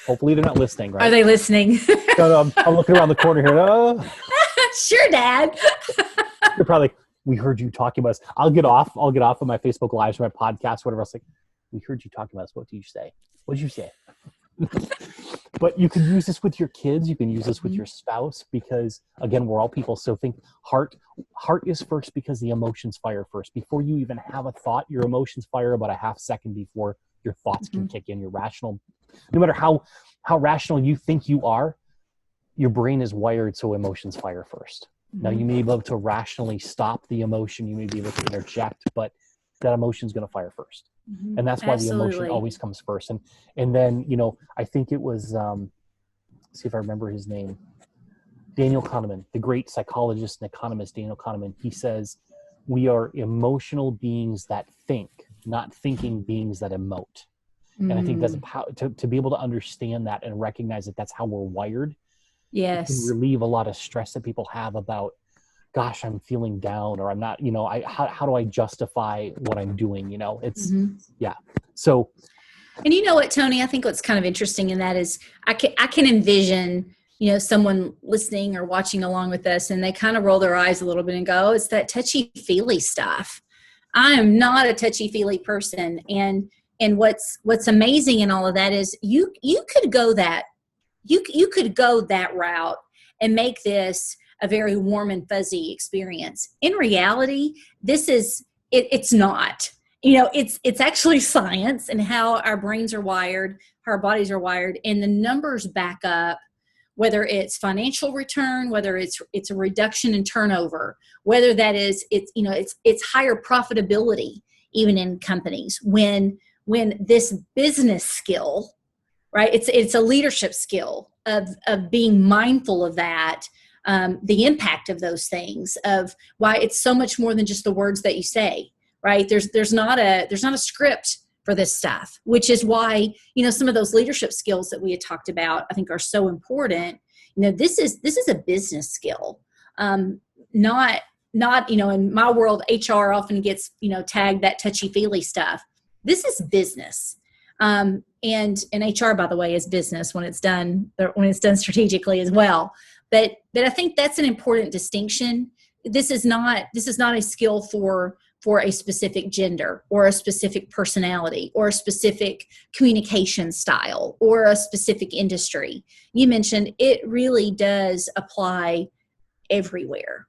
[SPEAKER 1] Hopefully they're not listening, right?
[SPEAKER 2] Are they listening?
[SPEAKER 1] No, I'm looking around the corner here. Oh.
[SPEAKER 2] Sure, Dad.
[SPEAKER 1] You're probably like, we heard you talking about us. I'll get off of my Facebook Lives or my podcast, whatever else. Like, we heard you talking about us. What did you say? What did you say? But you can use this with your kids. You can use this with your spouse, because again, we're all people. So think heart is first, because the emotions fire first. Before you even have a thought, your emotions fire about a half second before your thoughts can kick in. Your rational, no matter how rational you think you are, your brain is wired so emotions fire first. Now you may be able to rationally stop the emotion, you may be able to interject, but that emotion is going to fire first. And that's why the emotion always comes first. And then, I think it was, see if I remember his name, Daniel Kahneman, the great psychologist and economist, Daniel Kahneman. He says, we are emotional beings that think, not thinking beings that emote. And I think that's to be able to understand that and recognize that that's how we're wired.
[SPEAKER 2] Yes.
[SPEAKER 1] It can relieve a lot of stress that people have about, gosh, I'm feeling down, or I'm not, how do I justify what I'm doing? Yeah. So.
[SPEAKER 2] And you know what, Tony, I think what's kind of interesting in that is I can envision, someone listening or watching along with us, and they kind of roll their eyes a little bit and go, oh, it's that touchy-feely stuff. I am not a touchy-feely person. And what's amazing in all of that is you could go that
[SPEAKER 3] you could go that route and make this a very warm and fuzzy experience. In reality, it's not. It's actually science and how our brains are wired, how our bodies are wired, and the numbers back up whether it's financial return, whether it's a reduction in turnover, whether that is it's higher profitability even in companies when this business skill, right? It's a leadership skill of being mindful of that, the impact of those things, of why it's so much more than just the words that you say, right? There's not a script for this stuff, which is why, some of those leadership skills that we had talked about, I think are so important. This is a business skill, not, in my world, HR often gets, tagged that touchy-feely stuff. This is business. And HR, by the way, is business when it's done strategically as well. But I think that's an important distinction. This is not a skill for a specific gender or a specific personality or a specific communication style or a specific industry. You mentioned it really does apply everywhere.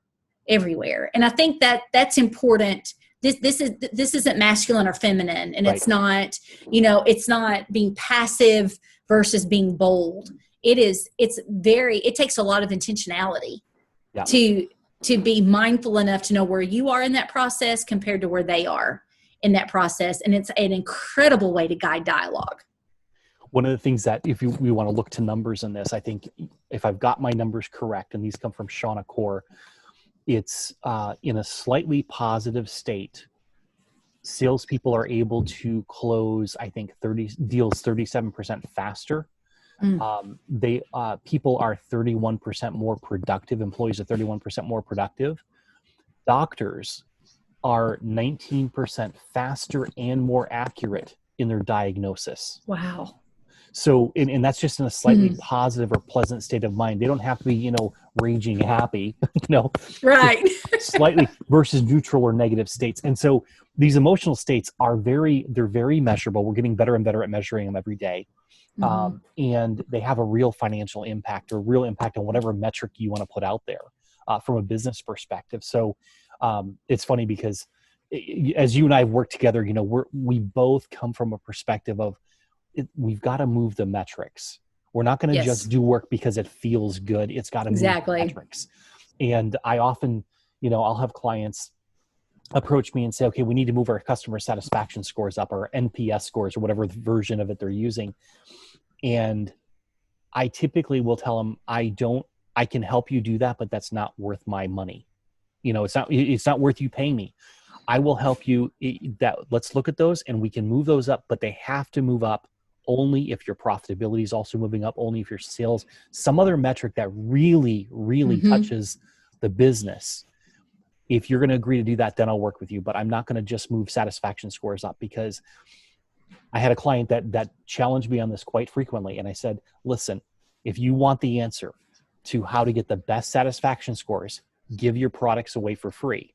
[SPEAKER 3] And I think that's important. This isn't masculine or feminine, and It's not, it's not being passive versus being bold. It takes a lot of intentionality to be mindful enough to know where you are in that process compared to where they are in that process. And it's an incredible way to guide dialogue.
[SPEAKER 1] One of the things that if we want to look to numbers in this, I think if I've got my numbers correct, and these come from Shauna Core, it's in a slightly positive state. Salespeople are able to close, I think, 30 deals 37% faster. People are 31% more productive. Employees are 31% more productive. Doctors are 19% faster and more accurate in their diagnosis.
[SPEAKER 3] Wow.
[SPEAKER 1] So, and that's just in a slightly positive or pleasant state of mind. They don't have to be, raging happy,
[SPEAKER 3] right.
[SPEAKER 1] slightly versus neutral or negative states. And so these emotional states they're very measurable. We're getting better and better at measuring them every day. And they have a real financial impact or real impact on whatever metric you want to put out there from a business perspective. So it's funny because as you and I have worked together, we both come from a perspective of we've got to move the metrics. We're not going to just do work because it feels good. It's got to move the metrics. And I often, I'll have clients approach me and say, okay, we need to move our customer satisfaction scores up, or NPS scores, or whatever version of it they're using. And I typically will tell them, I can help you do that, but that's not worth my money. It's not worth you paying me. I will help you let's look at those and we can move those up, but they have to move up only if your profitability is also moving up, only if your sales, some other metric that really, really touches the business. If you're going to agree to do that, then I'll work with you. But I'm not going to just move satisfaction scores up, because I had a client that challenged me on this quite frequently. And I said, listen, if you want the answer to how to get the best satisfaction scores, give your products away for free.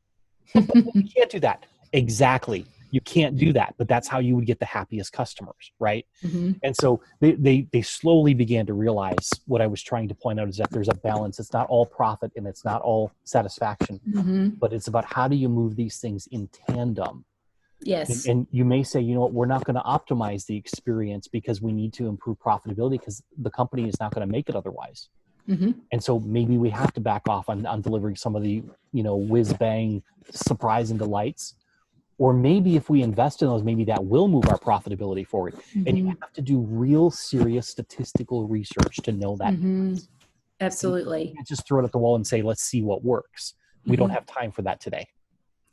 [SPEAKER 1] You can't do that. Exactly. You can't do that, but that's how you would get the happiest customers, right? And so they slowly began to realize what I was trying to point out is that there's a balance. It's not all profit and it's not all satisfaction, but it's about how do you move these things in tandem.
[SPEAKER 3] Yes.
[SPEAKER 1] And you may say, we're not going to optimize the experience because we need to improve profitability because the company is not going to make it otherwise. And so maybe we have to back off on delivering some of the, whiz bang surprise and delights. Or maybe if we invest in those, maybe that will move our profitability forward. And you have to do real serious statistical research to know that.
[SPEAKER 3] Absolutely.
[SPEAKER 1] You can't just throw it at the wall and say, let's see what works. We don't have time for that today.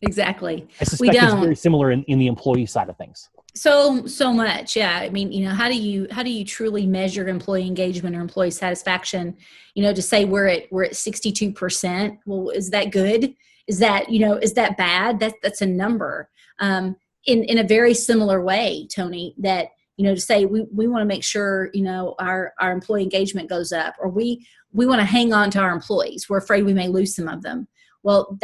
[SPEAKER 3] Exactly.
[SPEAKER 1] I suspect it's very similar in the employee side of things.
[SPEAKER 3] So much. Yeah. I mean, how do you truly measure employee engagement or employee satisfaction? To say we're at 62%. Well, is that good? Is that bad? That's a number. In a very similar way, Tony, that, to say we want to make sure, our employee engagement goes up, or we want to hang on to our employees. We're afraid we may lose some of them. Well,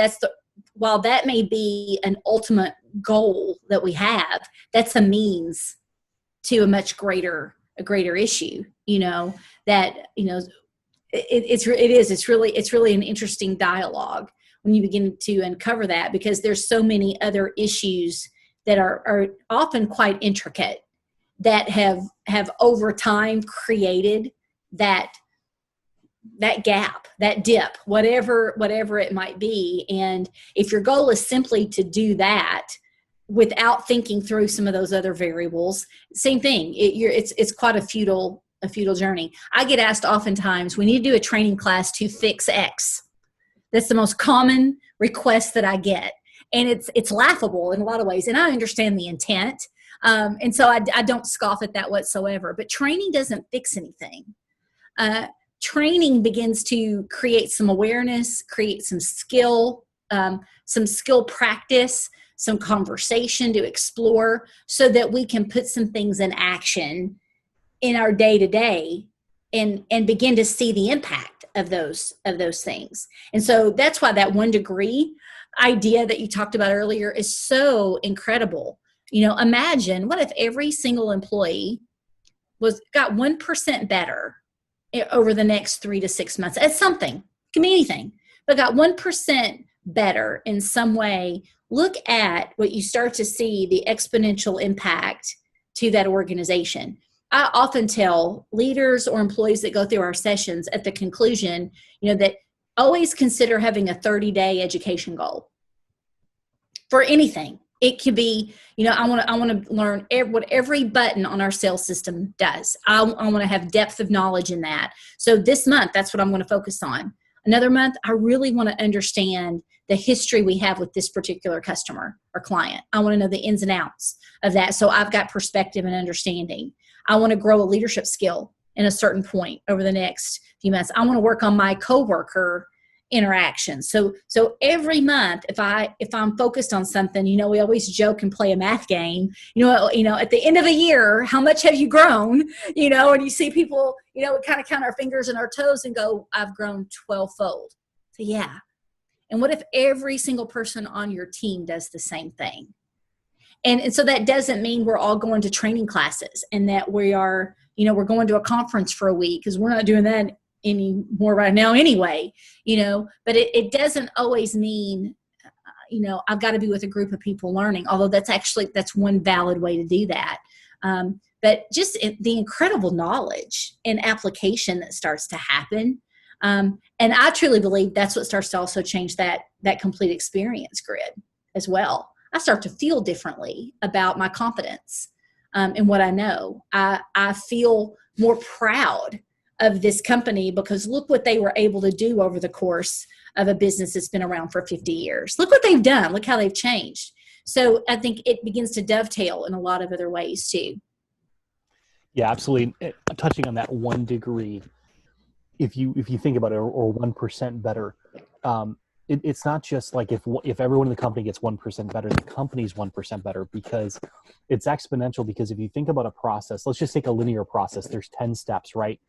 [SPEAKER 3] while that may be an ultimate goal that we have, that's a means to a much greater greater issue, that, it's really an interesting dialogue when you begin to uncover that, because there's so many other issues that are often quite intricate that have over time created that gap, that dip, whatever it might be. And if your goal is simply to do that without thinking through some of those other variables, same thing. It's quite a futile journey. I get asked oftentimes, we need to do a training class to fix X. That's the most common request that I get. And it's laughable in a lot of ways. And I understand the intent. And so I don't scoff at that whatsoever. But training doesn't fix anything. Training begins to create some awareness, create some skill practice, some conversation to explore, so that we can put some things in action in our day-to-day and begin to see the impact of those things. And so that's why that 1 degree idea that you talked about earlier is so incredible. Imagine, what if every single employee got 1% better over the next 3 to 6 months at something? It can be anything, but got 1% better in some way. Look at what you start to see, the exponential impact to that organization. I often tell leaders or employees that go through our sessions at the conclusion, that always consider having a 30-day education goal for anything. It could be, I want to learn what every button on our sales system does. I want to have depth of knowledge in that. So this month, that's what I'm going to focus on. Another month, I really want to understand the history we have with this particular customer or client. I want to know the ins and outs of that, so I've got perspective and understanding. I want to grow a leadership skill in a certain point over the next few months. I want to work on my coworker interactions. So every month, if I'm focused on something, we always joke and play a math game. At the end of a year, how much have you grown? And you see people, we kind of count our fingers and our toes and go, I've grown 12-fold. So yeah. And what if every single person on your team does the same thing? And so that doesn't mean we're all going to training classes and that we are, we're going to a conference for a week, because we're not doing that anymore right now anyway, but it doesn't always mean, I've got to be with a group of people learning, although that's one valid way to do that. But just the incredible knowledge and application that starts to happen. And I truly believe that's what starts to also change that complete experience grid as well. I start to feel differently about my confidence in what I know. I feel more proud of this company, because look what they were able to do over the course of a business that's been around for 50 years. Look what they've done. Look how they've changed. So I think it begins to dovetail in a lot of other ways too. Yeah,
[SPEAKER 1] absolutely. Touching on that 1 degree, if you think about it, or 1% better, it's not just like if everyone in the company gets 1% better, the company's 1% better, because it's exponential. Because if you think about a process, let's just take a linear process. There's 10 steps, right?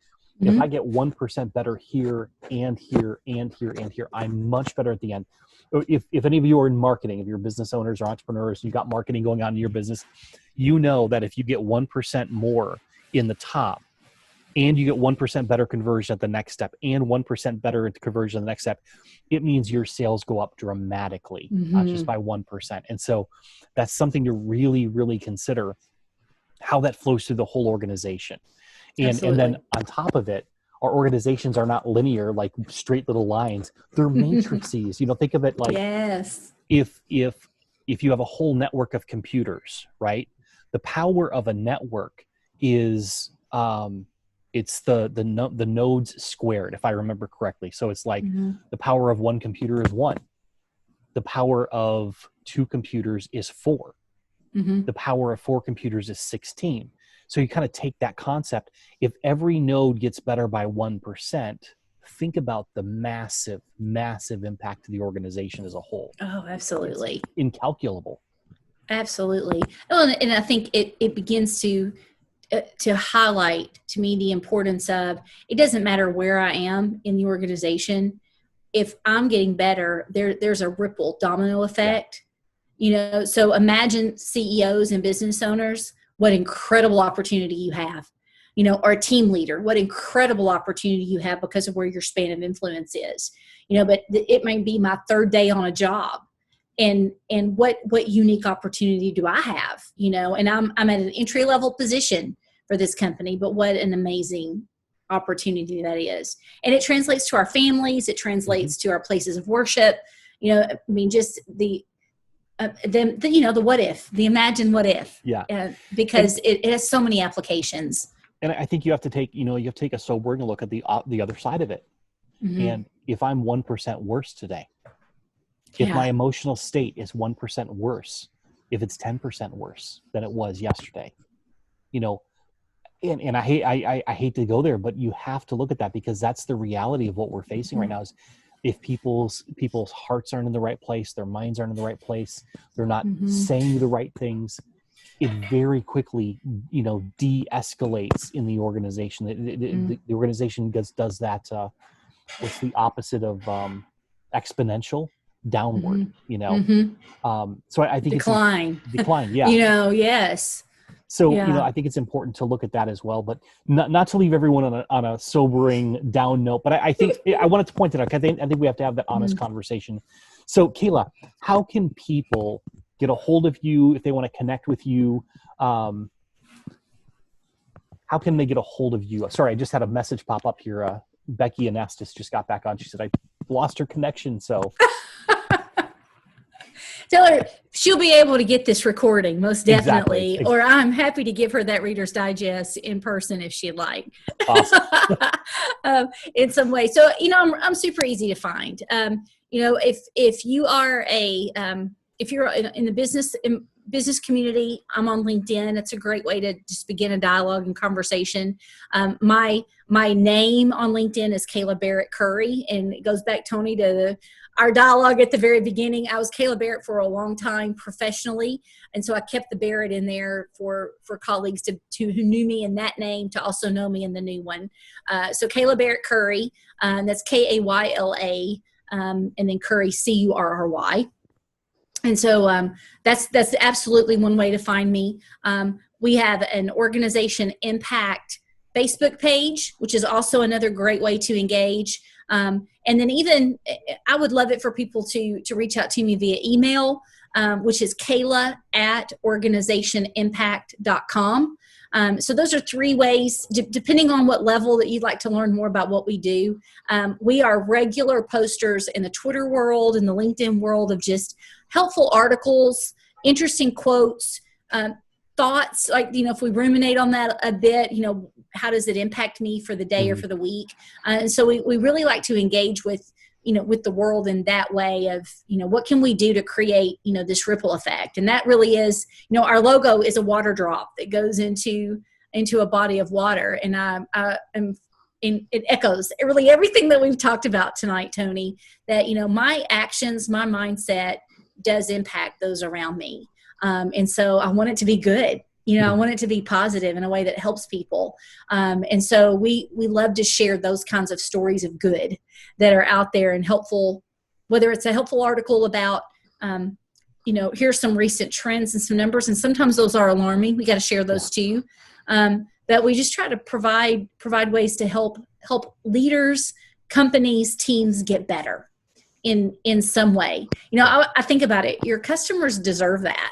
[SPEAKER 1] Mm-hmm. If I get 1% better here and here and here and here, I'm much better at the end. If any of you are in marketing, if you're business owners or entrepreneurs, you got marketing going on in your business, you know that if you get 1% more in the top, and you get 1% better conversion at the next step, and 1% better conversion at the next step, it means your sales go up dramatically, not just by 1%. And so that's something to really, really consider, how that flows through the whole organization. And then on top of it, our organizations are not linear, like straight little lines. They're matrices. Think of it like,
[SPEAKER 3] yes,
[SPEAKER 1] if you have a whole network of computers, right? The power of a network is it's the nodes squared, if I remember correctly. So it's like the power of one computer is 1. The power of 2 computers is 4. The power of 4 computers is 16. So you kind of take that concept. If every node gets better by 1%, think about the massive, massive impact to the organization as a whole.
[SPEAKER 3] Oh, absolutely.
[SPEAKER 1] It's incalculable.
[SPEAKER 3] Absolutely. Well, and I think it begins to highlight to me the importance of, it doesn't matter where I am in the organization. If I'm getting better, there's a ripple domino effect. So imagine CEOs and business owners, what incredible opportunity you have or a team leader, what incredible opportunity you have because of where your span of influence is, but it may be my third day on a job. And what unique opportunity do I have, and I'm at an entry level position for this company, but what an amazing opportunity that is. And it translates to our families. It translates to our places of worship. Just the what if, the imagine what if, because it has so many applications.
[SPEAKER 1] And I think you have to take a sobering look at the other side of it. And if I'm 1% worse today, if my emotional state is 1% worse, if it's 10% worse than it was yesterday, and I hate to go there, but you have to look at that, because that's the reality of what we're facing right now. Is if people's hearts aren't in the right place, their minds aren't in the right place, they're not saying the right things, it very quickly, de-escalates in the organization. The organization does that. What's the opposite of exponential? Downward. So I think
[SPEAKER 3] decline.
[SPEAKER 1] Decline. Yeah.
[SPEAKER 3] Yes.
[SPEAKER 1] So, I think it's important to look at that as well, but not to leave everyone on a sobering down note. But I think I wanted to point it out. I think we have to have that honest conversation. So, Kayla, how can people get a hold of you if they want to connect with you? How can they get a hold of you? Sorry, I just had a message pop up here. Becky Anastas just got back on. She said, I lost her connection. So
[SPEAKER 3] tell her she'll be able to get this recording, most definitely.
[SPEAKER 1] Exactly.
[SPEAKER 3] Or I'm happy to give her that Reader's Digest in person if she'd like.
[SPEAKER 1] Awesome.
[SPEAKER 3] In some way. So, I'm super easy to find. If you are if you're in the business community, I'm on LinkedIn. It's a great way to just begin a dialogue and conversation. My name on LinkedIn is Kayla Barrett Curry, and it goes back, Tony, to our dialogue at the very beginning. I was Kayla Barrett for a long time professionally, and so I kept the Barrett in there for colleagues to who knew me in that name to also know me in the new one. So Kayla Barrett Curry, that's Kayla, and then Curry, Curry. And so that's absolutely one way to find me. We have an organization impact Facebook page, which is also another great way to engage. And then even I would love it for people to reach out to me via email, which is Kayla@organizationimpact.com. So those are three ways, depending on what level that you'd like to learn more about what we do. We are regular posters in the Twitter world, in the LinkedIn world, of just helpful articles, interesting quotes, thoughts, like, if we ruminate on that a bit, how does it impact me for the day or for the week? And so we really like to engage with the world in that way of, what can we do to create, this ripple effect? And that really is, our logo is a water drop that goes into a body of water. And it echoes really everything that we've talked about tonight, Tony, that, my actions, my mindset does impact those around me. And so I want it to be good. I want it to be positive in a way that helps people. And so we love to share those kinds of stories of good that are out there and helpful, whether it's a helpful article about, here's some recent trends and some numbers. And sometimes those are alarming. We got to share those too. But we just try to provide ways to help leaders, companies, teams get better in some way. I think about it. Your customers deserve that.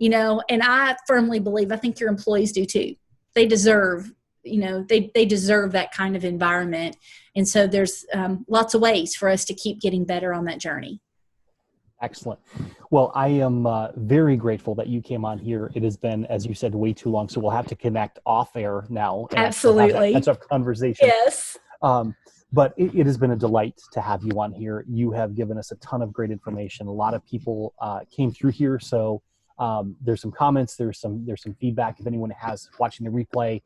[SPEAKER 3] And I firmly believe, I think your employees do too. They deserve, they deserve that kind of environment. And so there's lots of ways for us to keep getting better on that journey.
[SPEAKER 1] Excellent. Well, I am very grateful that you came on here. It has been, as you said, way too long. So we'll have to connect off air now. And
[SPEAKER 3] absolutely.
[SPEAKER 1] Have that conversation.
[SPEAKER 3] Yes.
[SPEAKER 1] But it has been a delight to have you on here. You have given us a ton of great information. A lot of people came through here. So there's some comments, there's some feedback. If anyone has watching the replay,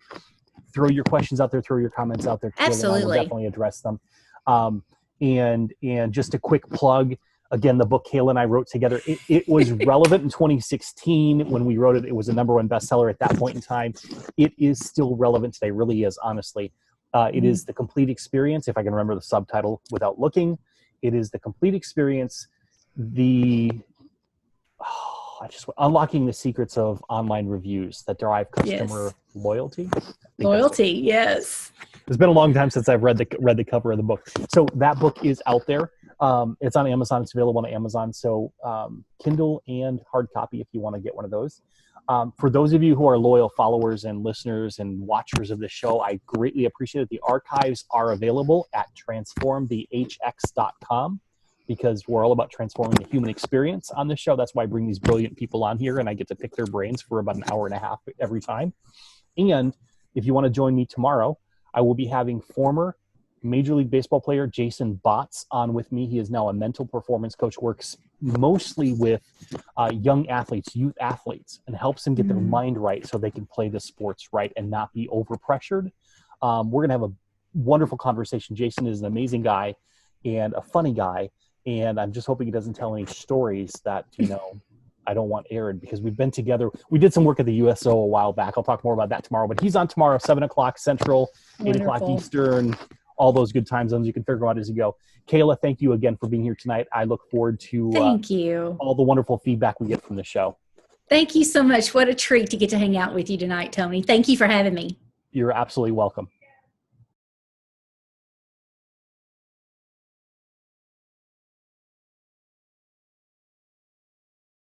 [SPEAKER 1] throw your questions out there, throw your comments out there.
[SPEAKER 3] Absolutely.
[SPEAKER 1] I will definitely address them. And just a quick plug, again, the book Kayla and I wrote together, it was relevant in 2016 when we wrote it. It was a #1 bestseller at that point in time. It is still relevant today, really is, honestly. It is The Complete Experience, if I can remember the subtitle without looking. It is The Complete Experience, unlocking the secrets of online reviews that drive customer loyalty.
[SPEAKER 3] Loyalty, yes.
[SPEAKER 1] It's been a long time since I've read the cover of the book. So that book is out there. It's on Amazon. It's available on Amazon. So Kindle and hard copy if you want to get one of those. For those of you who are loyal followers and listeners and watchers of the show, I greatly appreciate it. The archives are available at transformthehx.com because we're all about transforming the human experience on this show. That's why I bring these brilliant people on here and I get to pick their brains for about an hour and a half every time. And if you want to join me tomorrow, I will be having former Major League Baseball player Jason Botts on with me. He is now a mental performance coach, works mostly with young athletes, youth athletes, and helps them get their mind right so they can play the sports right and not be overpressured. We're going to have a wonderful conversation. Jason is an amazing guy and a funny guy, and I'm just hoping he doesn't tell any stories that, I don't want aired because we've been together. We did some work at the USO a while back. I'll talk more about that tomorrow, but he's on tomorrow, 7 o'clock Central, 8 o'clock Eastern, all those good time zones you can figure out as you go. Kayla, thank you again for being here tonight. I look forward to
[SPEAKER 3] thank you.
[SPEAKER 1] All the wonderful feedback we get from the show.
[SPEAKER 3] Thank you so much. What a treat to get to hang out with you tonight, Tony. Thank you for having me.
[SPEAKER 1] You're absolutely welcome.